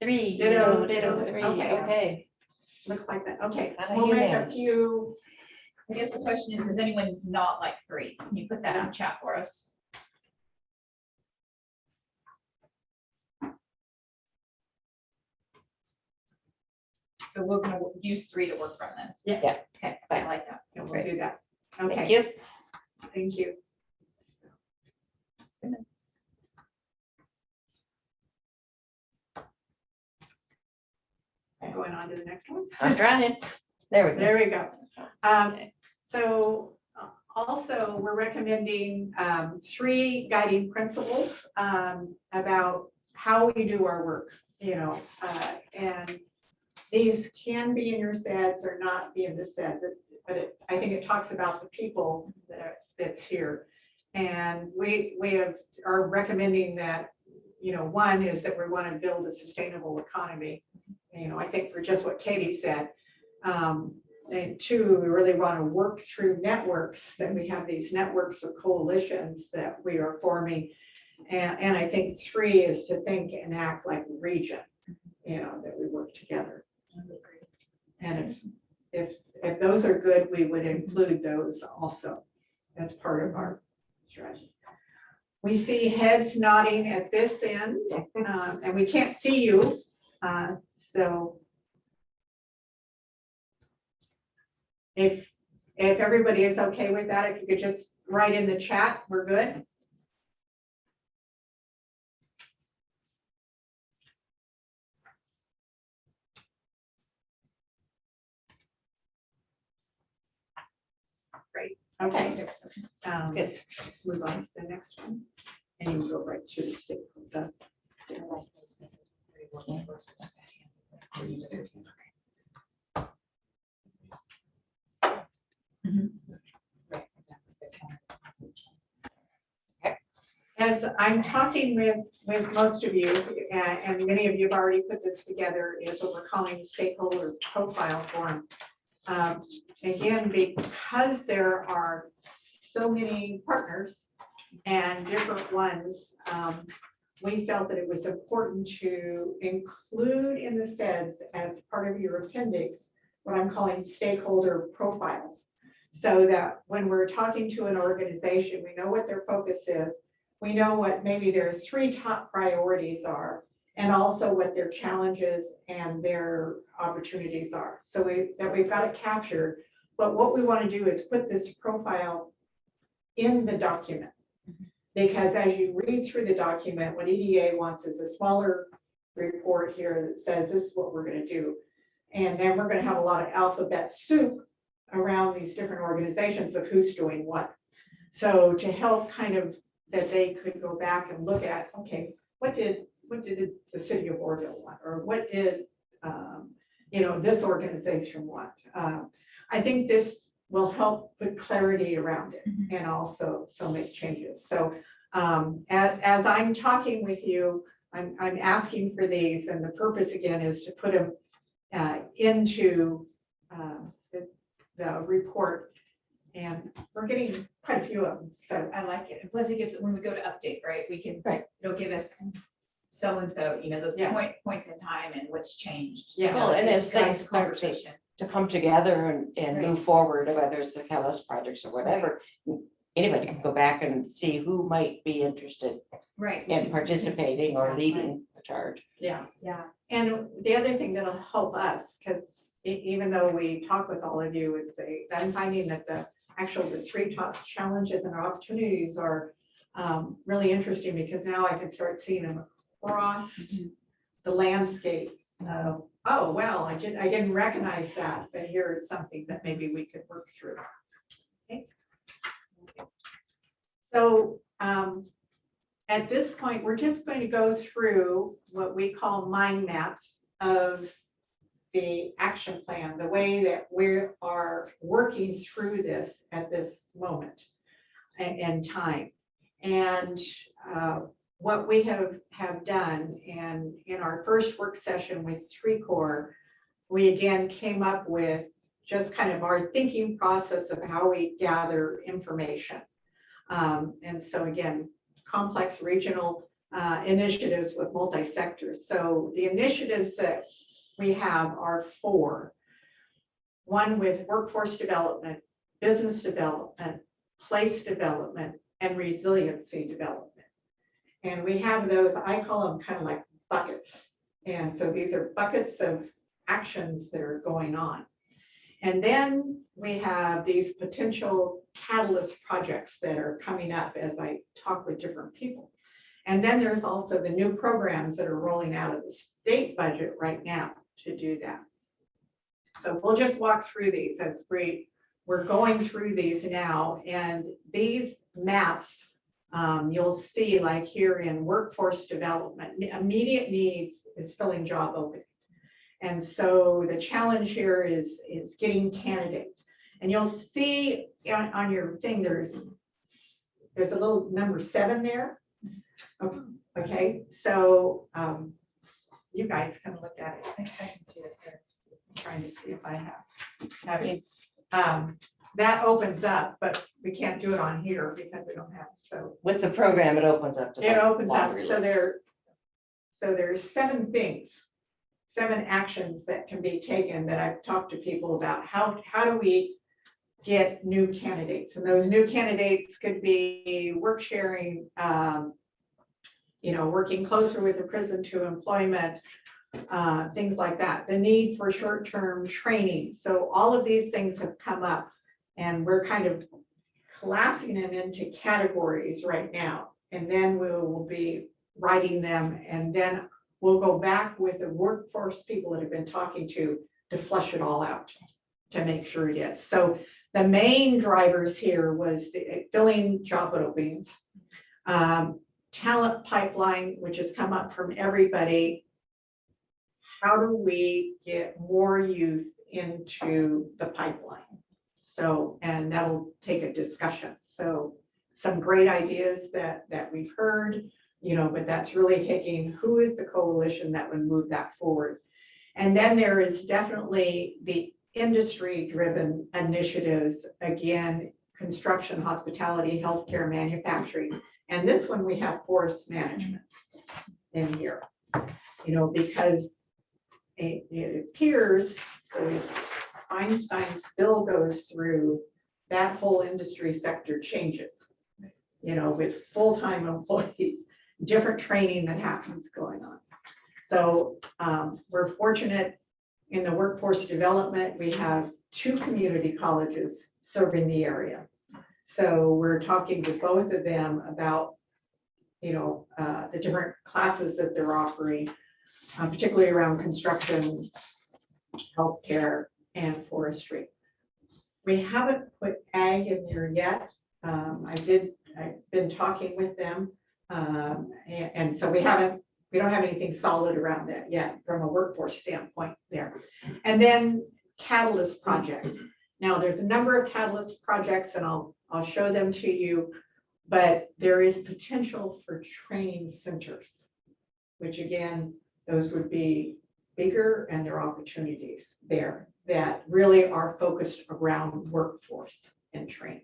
3, Ditto. ditto, 3, Okay. okay. looks like that. Okay, Kinda we'll make a unanimous. few. I guess the question is, does anyone not like 3? Can you put that in the chat for us? So we're gonna use 3 to work from then. Yes. Yeah. Okay, I like that. And we'll do that. Thank Okay, you. thank you. Going on to the next one. I'm trying. There we go. There we go. So also, we're recommending 3 guiding principles about how we do our work, you know, and these can be in your CEDS or not be in the CEDS, but I think it talks about the people that's here. And we are recommending that, you know, 1 is that we want to build a sustainable economy. You know, I think for just what Katie said. And 2, we really want to work through networks, that we have these networks of coalitions that we are forming. And I think 3 is to think and act like a region, you know, that we work together. And if those are good, we would include those also as part of our strategy. We see heads nodding at this end, and we can't see you. So if everybody is okay with that, if you could just write in the chat, we're good. Great, okay. Let's move on to the next one. And you can go right to the stakeholder. As I'm talking with most of you, and many of you have already put this together, is what we're calling the Stakeholder Profile form. Again, because there are so many partners and different ones, we felt that it was important to include in the CEDS as part of your appendix, what I'm calling stakeholder profiles. So that when we're talking to an organization, we know what their focus is. We know what maybe their 3 top priorities are, and also what their challenges and their opportunities are. So we've got it captured. But what we want to do is put this profile in the document. Because as you read through the document, what EDA wants is a smaller report here that says this is what we're going to do. And then we're going to have a lot of alphabet soup around these different organizations of who's doing what. So to help kind of that they could go back and look at, okay, what did the city of Oroville want? Or what did, you know, this organization want? I think this will help put clarity around it and also make changes. So as I'm talking with you, I'm asking for these, and the purpose again is to put them into the report, and we're getting quite a few of them. So I like it. And plus it gives, when we go to update, right, we can, it'll give us so-and-so, you know, those points in time and what's changed. Yeah. Well, and as Guides things the start conversation. to come together and move forward, whether it's the Kellis projects or whatever, anybody can go back and see who might be interested Right. in participating or Exactly. leading the charge. Yeah. Yeah. And the other thing that'll help us, because even though we talk with all of you, is I'm finding that the 3 top challenges and opportunities are really interesting, because now I can start seeing them across the landscape. Oh, well, I didn't recognize that, but here is something that maybe we could work through. Okay. So at this point, we're just going to go through what we call mind maps of the action plan, the way that we are working through this at this moment in time. And what we have done, and in our first work session with 3CORE, we again came up with just kind of our thinking process of how we gather information. And so again, complex regional initiatives with multi-sectors. So the initiatives that we have are 4. One with workforce development, business development, place development, and resiliency development. And we have those, I call them kind of like buckets. And so these are buckets of actions that are going on. And then we have these potential catalyst projects that are coming up as I talk with different people. And then there's also the new programs that are rolling out of the state budget right now to do that. So we'll just walk through these as we're going through these now. And these maps, you'll see like here in workforce development, immediate needs is filling job openings. And so the challenge here is getting candidates. And you'll see on your thing, there's a little number 7 there. Okay, so you guys can look at it. I can see it there. I'm trying to see if I have it. That opens up, but we can't do it on here because we don't have it. So With the program, it opens up to. it the opens up. laundry So list. there's 7 things, 7 actions that can be taken that I've talked to people about. How do we get new candidates? And those new candidates could be work sharing, working closer with the prison to employment, things like that. The need for short-term training. So all of these things have come up, and we're kind of collapsing them into categories right now. And then we will be writing them, and then we'll go back with the workforce people that have been talking to flush it all out to make sure it is. So the main drivers here was the filling job openings, talent pipeline, which has come up from everybody. How do we get more youth into the pipeline? So, and that'll take a discussion. So some great ideas that we've heard, but that's really taking who is the coalition that would move that forward. And then there is definitely the industry-driven initiatives, again, construction, hospitality, healthcare, manufacturing. And this one we have forest management in here, because it appears, so if Einstein's bill goes through, that whole industry sector changes, with full-time employees, different training that happens going on. So we're fortunate in the workforce development, we have 2 community colleges serving the area. So we're talking to both of them about, the different classes that they're offering, particularly around construction, healthcare, and forestry. We haven't put ag in there yet. I've been talking with them. And so we don't have anything solid around that yet from a workforce standpoint there. And then catalyst projects. Now there's a number of catalyst projects, and I'll show them to you, but there is potential for training centers, which again, those would be bigger, and there are opportunities there that really are focused around workforce and training.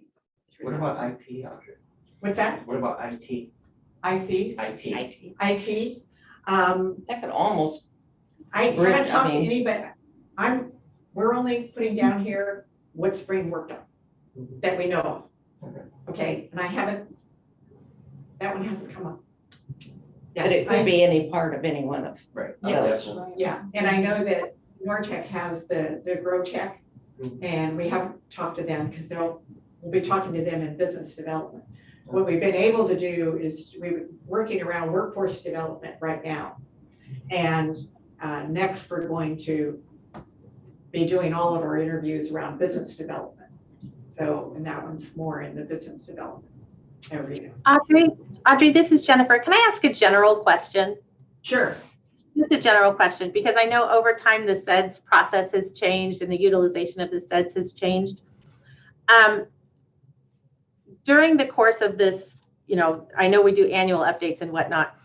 What about IT, Audrey? What's that? What about IT? IT? IT. IT. That could almost, I haven't talked to mean- anybody. We're only putting down here what's being worked on that we know of. Okay. Okay, and I haven't, that one hasn't come up. Yeah, But it could be any part of any one of Right. Yes. That's- Yeah, and I know that Nortech has the Grow Tech, and we haven't talked to them because we'll be talking to them in business development. What we've been able to do is we're working around workforce development right now. And next, we're going to be doing all of our interviews around business development. So, and that one's more in the business development area. Audrey, this is Jennifer. Can I ask a general question? Sure. Just a general question, because I know over time the CEDS process has changed and the utilization of the CEDS has changed. During the course of this, you know, I know we do annual updates and whatnot,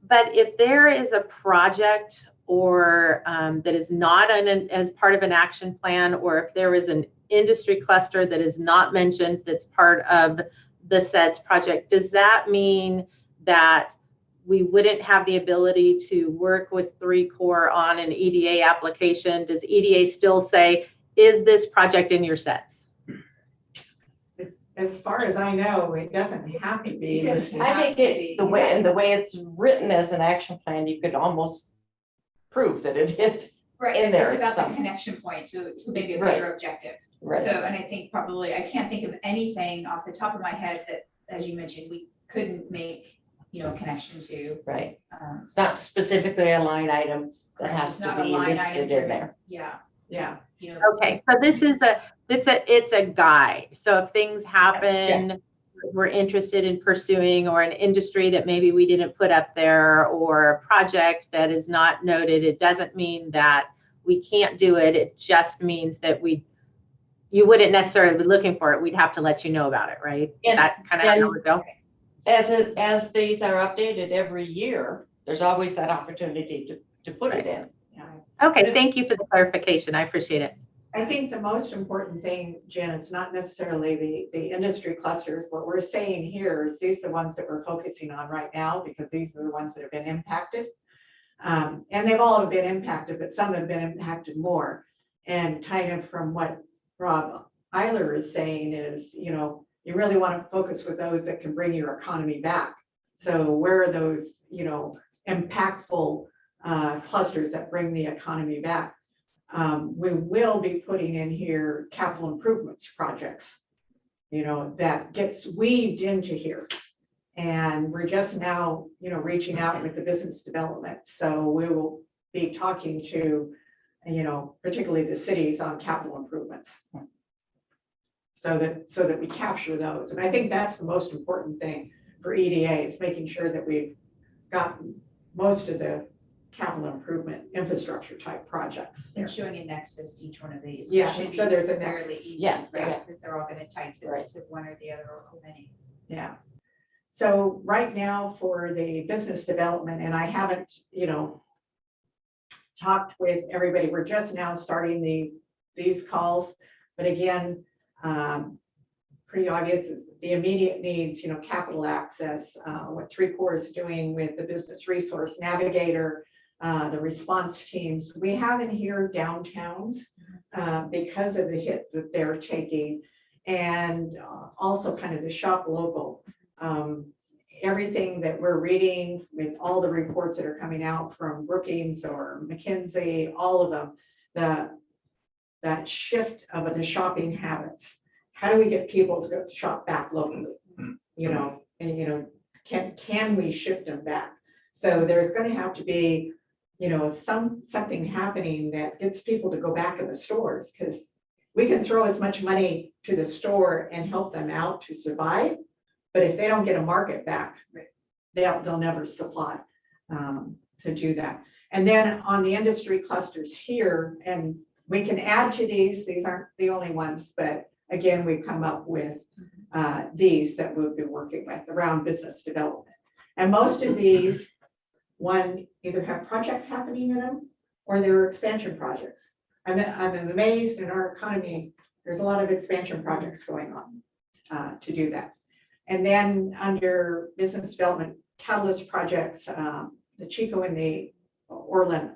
but if there is a project or that is not as part of an action plan, or if there is an industry cluster that is not mentioned that's part of the CEDS project, does that mean that we wouldn't have the ability to work with 3CORE on an EDA application? Does EDA still say, is this project in your CEDS? As far as I know, it doesn't have to be. Because listed. I think the way it's written as an action plan, you could almost prove that it is. Right, in there it's about the some- connection point to maybe a Right. bigger objective. Right. So, and I think probably, I can't think of anything off the top of my head that, as you mentioned, we couldn't make, you know, a connection to. Right. It's not specifically a line item that has It's to not a be line item listed in driven. there. Yeah, Yeah, you know. Okay, so this is it's a guide. So if things happen, we're interested in pursuing, or an industry that maybe we didn't put up there, or a project that is not noted, it doesn't mean that we can't do it. It just means that you wouldn't necessarily be looking for it. We'd have to let you know about it, right? Is And- that kind of how it would go? As these are updated every year, there's always that opportunity to put it in. Okay, thank you for the clarification. I appreciate it. I think the most important thing, Jen, is not necessarily the industry clusters. What we're saying here is these are the ones that we're focusing on right now, because these are the ones that have been impacted. And they've all been impacted, but some have been impacted more. And kind of from what Rob Eiler is saying is, you know, you really want to focus with those that can bring your economy back. So where are those, you know, impactful clusters that bring the economy back? We will be putting in here capital improvements projects, you know, that gets weaved into here. And we're just now, you know, reaching out with the business development. So we will be talking to, you know, particularly the cities on capital improvements. So that we capture those. And I think that's the most important thing for EDA, is making sure that we've gotten most of the capital improvement infrastructure type projects. And showing a nexus to each one of these. which Yeah, should so be there's a fairly nexus. easy, Yeah, right? yeah. Because they're all gonna tie to one or the other or many. Yeah. So right now for the business development, and I haven't, you know, talked with everybody, we're just now starting these calls. But again, pretty obvious is the immediate needs, you know, capital access, what 3CORE is doing with the Business Resource Navigator, the response teams. We have in here downtowns because of the hit that they're taking, and also kind of the shop local. Everything that we're reading with all the reports that are coming out from Brookings or McKinsey, all of them, that shift of the shopping habits. How do we get people to go shop back locally? You know, and you know, can we shift them back? So there's going to have to be, you know, something happening that gets people to go back in the stores, because we can throw as much money to the store and help them out to survive, but if they don't get a market back, they'll never supply to do that. And then on the industry clusters here, and we can add to these aren't the only ones, but again, we've come up with these that we'll be working with around business development. And most of these, one, either have projects happening in them or they're expansion projects. I'm amazed in our economy, there's a lot of expansion projects going on to do that. And then under business development catalyst projects, the Chico and the Orland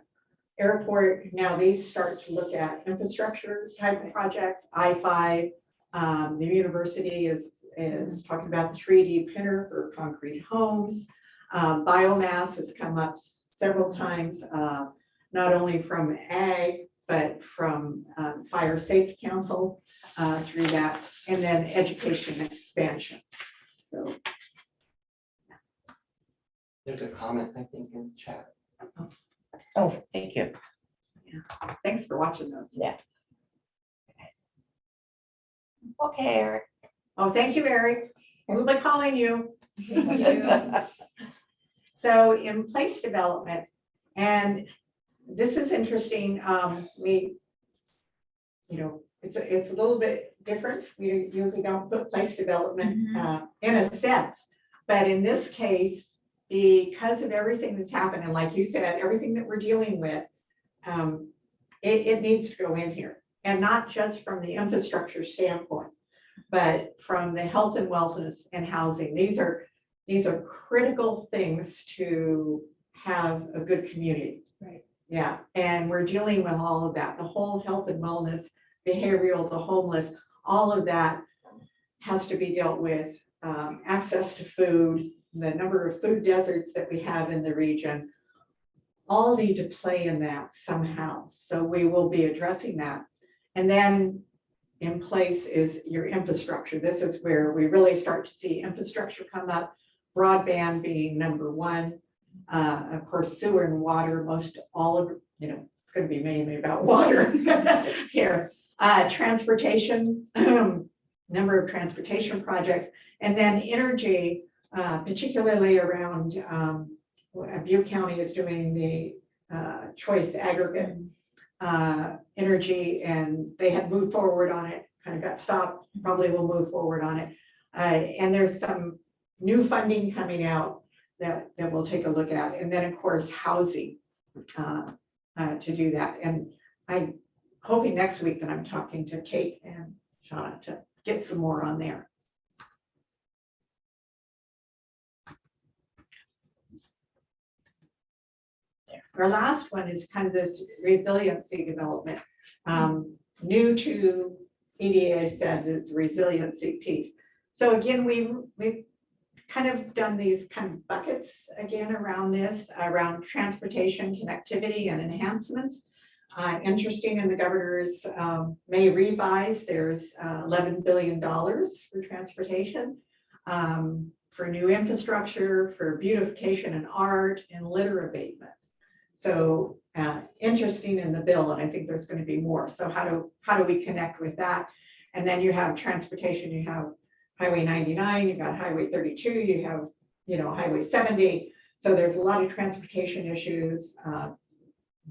Airport, now these start to look at infrastructure type of projects. I-5, the university is talking about the 3D printer for concrete homes. Biomass has come up several times, not only from ag, but from Fire Safety Council through that, and then education expansion. So There's a comment, I think, in the chat. Oh, thank you. thanks for watching those. Yeah. Okay, Eric. Oh, thank you, Eric. We'll be calling you. Thank you. So in place development, and this is interesting, it's a little bit different. We usually don't put place development in a sense, but in this case, because of everything that's happened, and like you said, everything that we're dealing with, it needs to go in here. And not just from the infrastructure standpoint, but from the health and wellness and housing. These are critical things to have a good community. Right. Yeah, and we're dealing with all of that, the whole health and wellness, behavioral, the homeless, all of that has to be dealt with. Access to food, the number of food deserts that we have in the region, all need to play in that somehow. So we will be addressing that. And then in place is your infrastructure. This is where we really start to see infrastructure come up, broadband being number one. Of course, sewer and water, most all of, it's going to be mainly about water here. Transportation, number of transportation projects, and then energy, particularly around Butte County is doing the choice aggregate energy, and they had moved forward on it, kind of got stopped, probably will move forward on it. And there's some new funding coming out that we'll take a look at. And then of course, housing to do that. And I'm hoping next week that I'm talking to Kate and Shauna to get some more on there. Our last one is kind of this resiliency development. New to EDA said is resiliency piece. So again, we've kind of done these kind of buckets again around this, around transportation, connectivity, and enhancements. Interesting, in the governor's May revise, there's $11 billion for transportation, for new infrastructure, for beautification and art, and litter abatement. So interesting in the bill, and I think there's going to be more. So how do we connect with that? And then you have transportation, you have Highway 99, you've got Highway 32, you have, Highway 70. So there's a lot of transportation issues.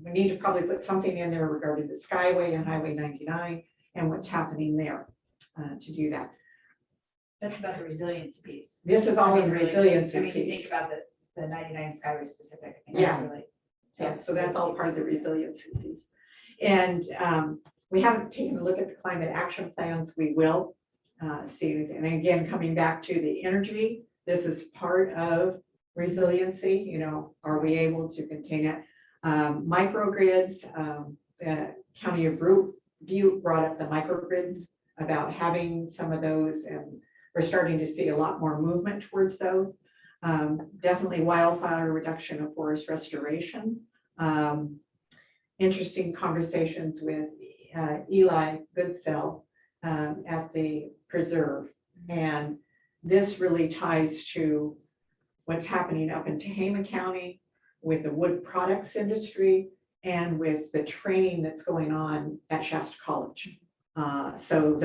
We need to probably put something in there regarding the Skyway and Highway 99 and what's happening there to do that. That's about the resilience piece. This is all in the resiliency I mean, you piece. think about the 99 Skyway specific. I think Yeah. really- Yeah, so that's all part of the resiliency piece. And we haven't taken a look at the climate action plans. We will see. And again, coming back to the energy, this is part of resiliency. Are we able to contain it? Microgrids, the County of Butte brought up the microgrids about having some of those, and we're starting to see a lot more movement towards those. Definitely wildfire reduction and forest restoration. Interesting conversations with Eli Goodsell at the preserve. And this really ties to what's happening up in Tehama County with the wood products industry and with the training that's going on at Shasta College. So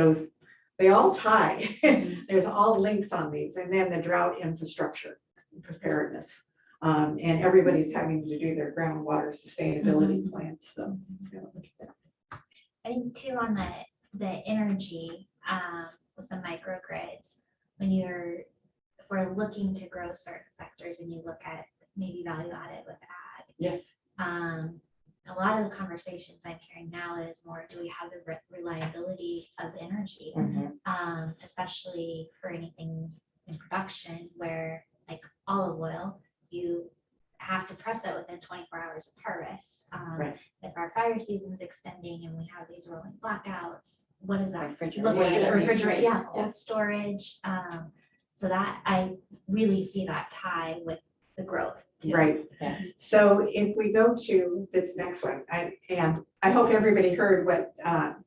they all tie. There's all links on these. And then the drought infrastructure preparedness. And everybody's having to do their groundwater sustainability plans. So I think too on the energy with the microgrids, if we're looking to grow certain sectors and you look at maybe value added with ag. yes. A lot of the conversations I'm hearing now is more, do we have the reliability of energy? Especially for anything in production where like olive oil, have to press it within 24 hours of harvest. Right. If our fire season's extending and we have these rolling blackouts, what does that look Refrigeration. like? Yeah. Refrigerate, yeah, cold storage. So that I really see that tie with the growth too. Right. Yeah. So if we go to this next one, and I hope everybody heard what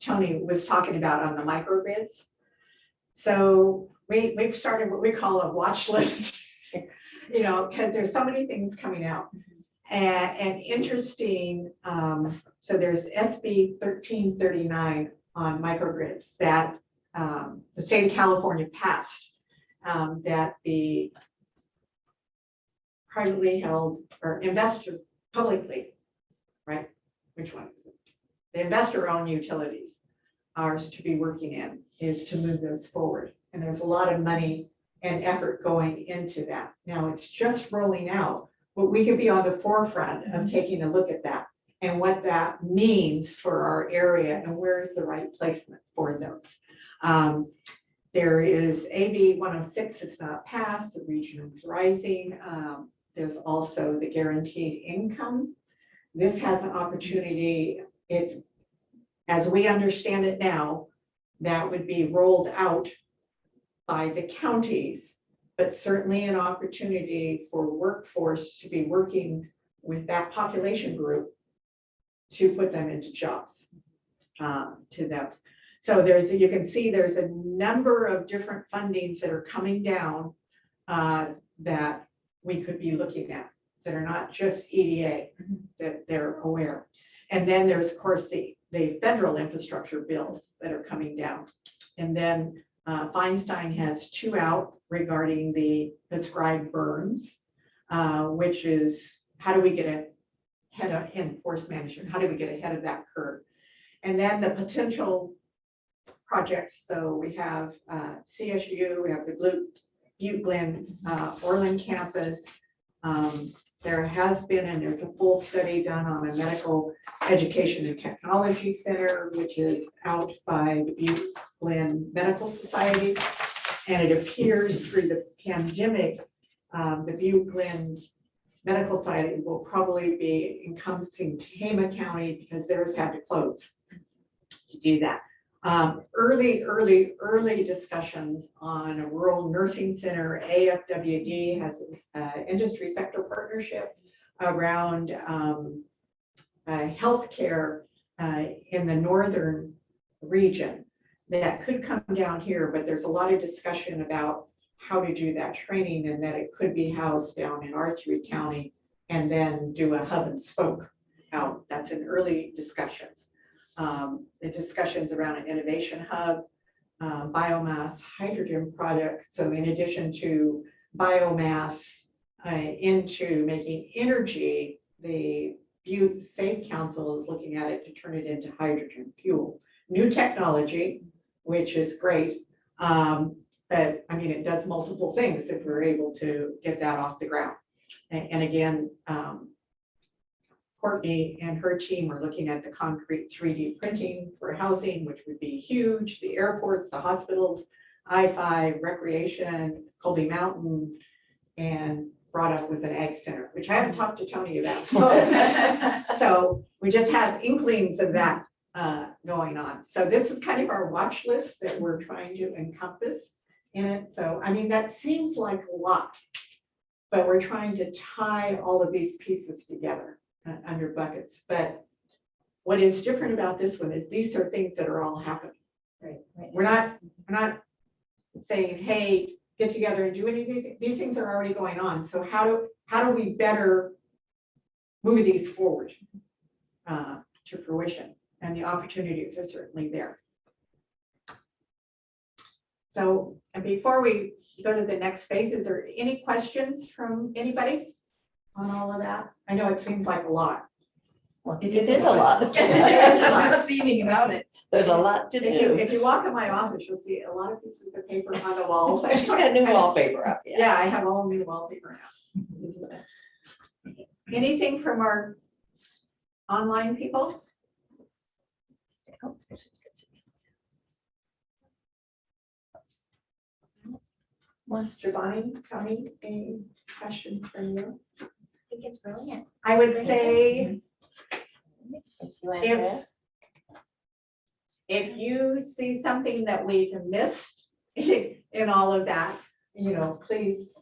Tony was talking about on the microgrids. So we've started what we call a watch list, you know, because there's so many things coming out. And interesting, so there's SB 1339 on microgrids that the state of California passed, that the privately held or investor publicly, right? Which one is it? The investor-owned utilities are to be working in is to move those forward. And there's a lot of money and effort going into that. Now it's just rolling out, but we could be on the forefront of taking a look at that and what that means for our area and where is the right placement for those. There is AB 106 is not passed, the region is rising. There's also the guaranteed income. This has an opportunity, as we understand it now, that would be rolled out by the counties, but certainly an opportunity for workforce to be working with that population group to put them into jobs to them. So you can see there's a number of different fundings that are coming down that we could be looking at that are not just EDA, that they're aware. And then there's, of course, the federal infrastructure bills that are coming down. And then Feinstein has 2 out regarding the prescribed burns, which is how do we get ahead of in forest management? How do we get ahead of that curve? And then the potential projects. So we have CSU, we have the Butte Glen Orland campus. There has been, and there's a full study done on a medical education and technology center, which is out by the Butte Glen Medical Society. And it appears through the pandemic, the Butte Glen Medical Society will probably be encompassing Tehama County because theirs had to close to do that. Early discussions on a rural nursing center. AFWD has an industry sector partnership around healthcare in the northern region that could come down here, but there's a lot of discussion about how to do that training and that it could be housed down in R3 County and then do a hub and spoke out. That's in early discussions. The discussions around an innovation hub, biomass hydrogen product. So in addition to biomass into making energy, the Butte Safe Council is looking at it to turn it into hydrogen fuel. New technology, which is great. But I mean, it does multiple things if we're able to get that off the ground. And again, Courtney and her team are looking at the concrete 3D printing for housing, which would be huge. The airports, the hospitals, I-5, recreation, Colby Mountain, and brought up with an ag center, which I haven't talked to Tony about. So we just have inklings of that going on. So this is kind of our watch list that we're trying to encompass in it. So, I mean, that seems like a lot, but we're trying to tie all of these pieces together under buckets. But what is different about this one is these are things that are all happening. Right. We're not saying, hey, get together and do anything. These things are already going on. So how do we better move these forward to fruition? And the opportunities are certainly there. So, and before we go to the next phase, is there any questions from anybody on all of that? I know it seems like a lot. Well, it is a lot. Seeming about it. There's a lot to do. If you walk in my office, you'll see a lot of pieces of paper on the walls. She's got new wallpaper up. Yeah, I have all new wallpaper now. Anything from our online people? Giovanni, Tony, any questions from you? think it's brilliant. I would say Thank you, Andrea. if you see something that we've missed in all of that, you know, please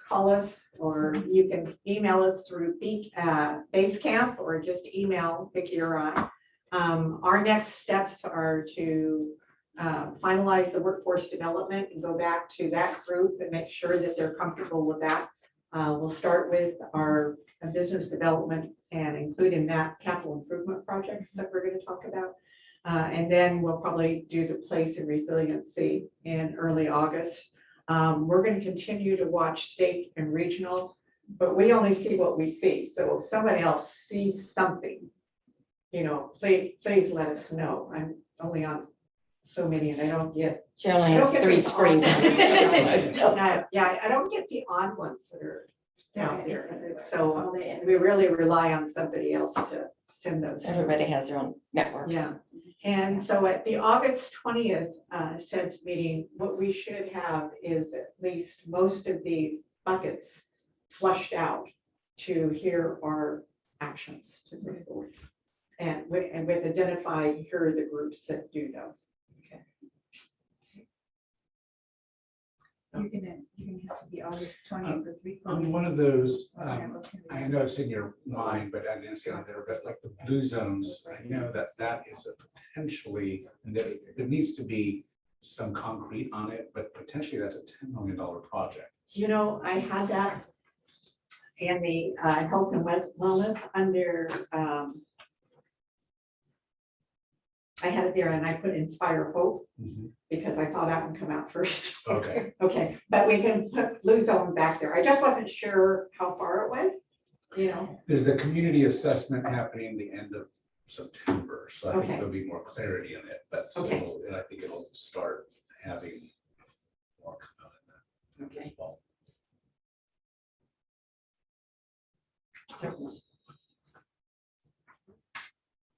call us, or you can email us through Basecamp, or just email Vicki or I. Our next steps are to finalize the workforce development and go back to that group and make sure that they're comfortable with that. We'll start with our business development and include in that capital improvement projects that we're going to talk about. And then we'll probably do the place and resiliency in early August. We're going to continue to watch state and regional, but we only see what we see. So if somebody else sees something, you know, please let us know. I'm only on so many and I don't get. She only I don't has get 3 these screens. odd- Yeah, I don't get the odd ones that are out there. So we really rely on somebody else to send those. Everybody has their own networks. Yeah, and so at the August 20th CEDS meeting, what we should have is at least most of these buckets flushed out to hear our actions to move forward. And with identified, here are the groups that do those. You're gonna have to be August 20th for 3CORE. On one of those, I know it's in your mind, but I didn't see it on there, but like the blue zones, I know that is a potentially, and there needs to be some concrete on it, but potentially that's a $10 million project. You know, I had that in the health and wellness under, I had it there and I put Inspire Hope because I saw that one come out first. Okay. Okay, but we can put blue zone back there. I just wasn't sure how far it was, you know. There's the community assessment happening the end of September, so I think Okay. there'll be more clarity in it, but so Okay. and I think it'll start having more come out in that Okay. as well.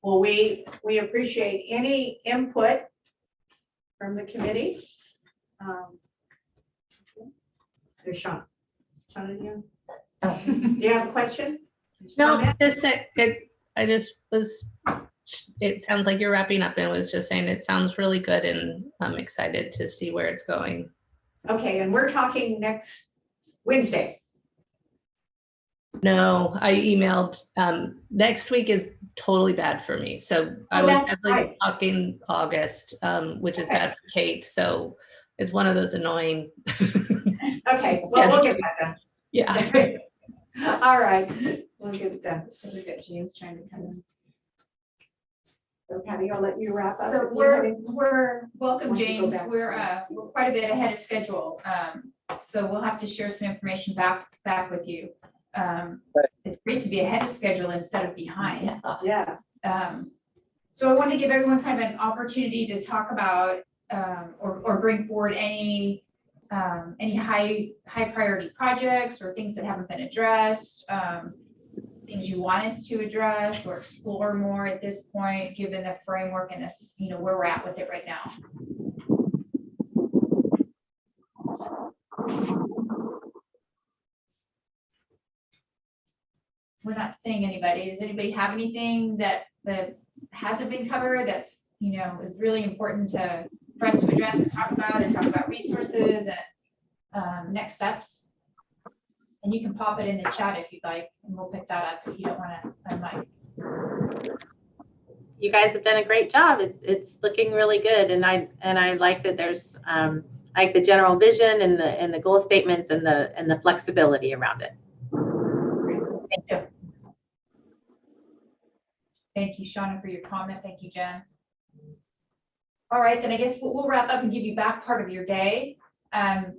Well, we appreciate any input from the committee. There's Sean. Sean, do you have a question? No, Comment? it sounds like you're wrapping up and was just saying it sounds really good and I'm excited to see where it's going. Okay, and we're talking next Wednesday. No, I emailed, next week is totally bad for me. So I Oh, was that's definitely right. talking August, which is Okay. bad for Kate. So it's one of those annoying. Okay, well, we'll get that done. Yeah. All right, we'll get it done. So we've got James trying to come in. So Patty, I'll let you wrap up. So If you have any- we're welcome, Want to go James. back? We're quite a bit ahead of schedule. So we'll have to share some information back with you. It's great to be ahead of schedule instead of behind. Yeah, So I want to give everyone kind of an opportunity to talk about or bring forward any high priority projects or things that haven't been addressed, things you want us to address or explore more at this point, given the framework and this, you know, where we're at with it right now. We're not seeing anybody. Does anybody have anything that hasn't been covered that's, you know, is really important for us to address and talk about resources and next steps? And you can pop it in the chat if you'd like, and we'll pick that up if you don't want to unmic. You guys have done a great job. It's looking really good, and I like that there's like the general vision and the goal statements and the flexibility around it. Thank you. Thank you, Shauna, for your comment. Thank you, Jen. All right, then I guess we'll wrap up and give you back part of your day.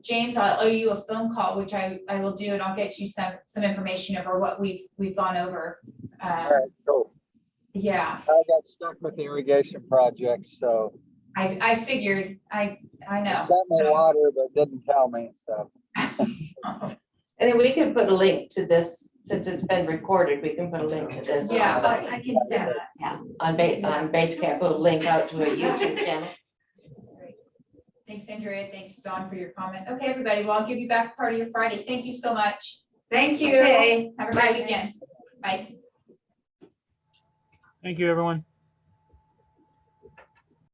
James, I'll owe you a phone call, which I will do, and I'll get you some information over what we've gone over. All right, cool. Yeah. I got stuck with the irrigation project, so. I figured, I know. Sent me water, but didn't tell me, so. And then we can put a link to this, since it's been recorded, we can put a link to this. Yeah, I can send that. Yeah, on Basecamp, we'll link out to a YouTube channel. Thanks, Andrea. Thanks, Dawn, for your comment. Okay, everybody, well, I'll give you back part of your Friday. Thank you so much. Thank you. Okay. Have a great weekend. Bye. Thank you, everyone.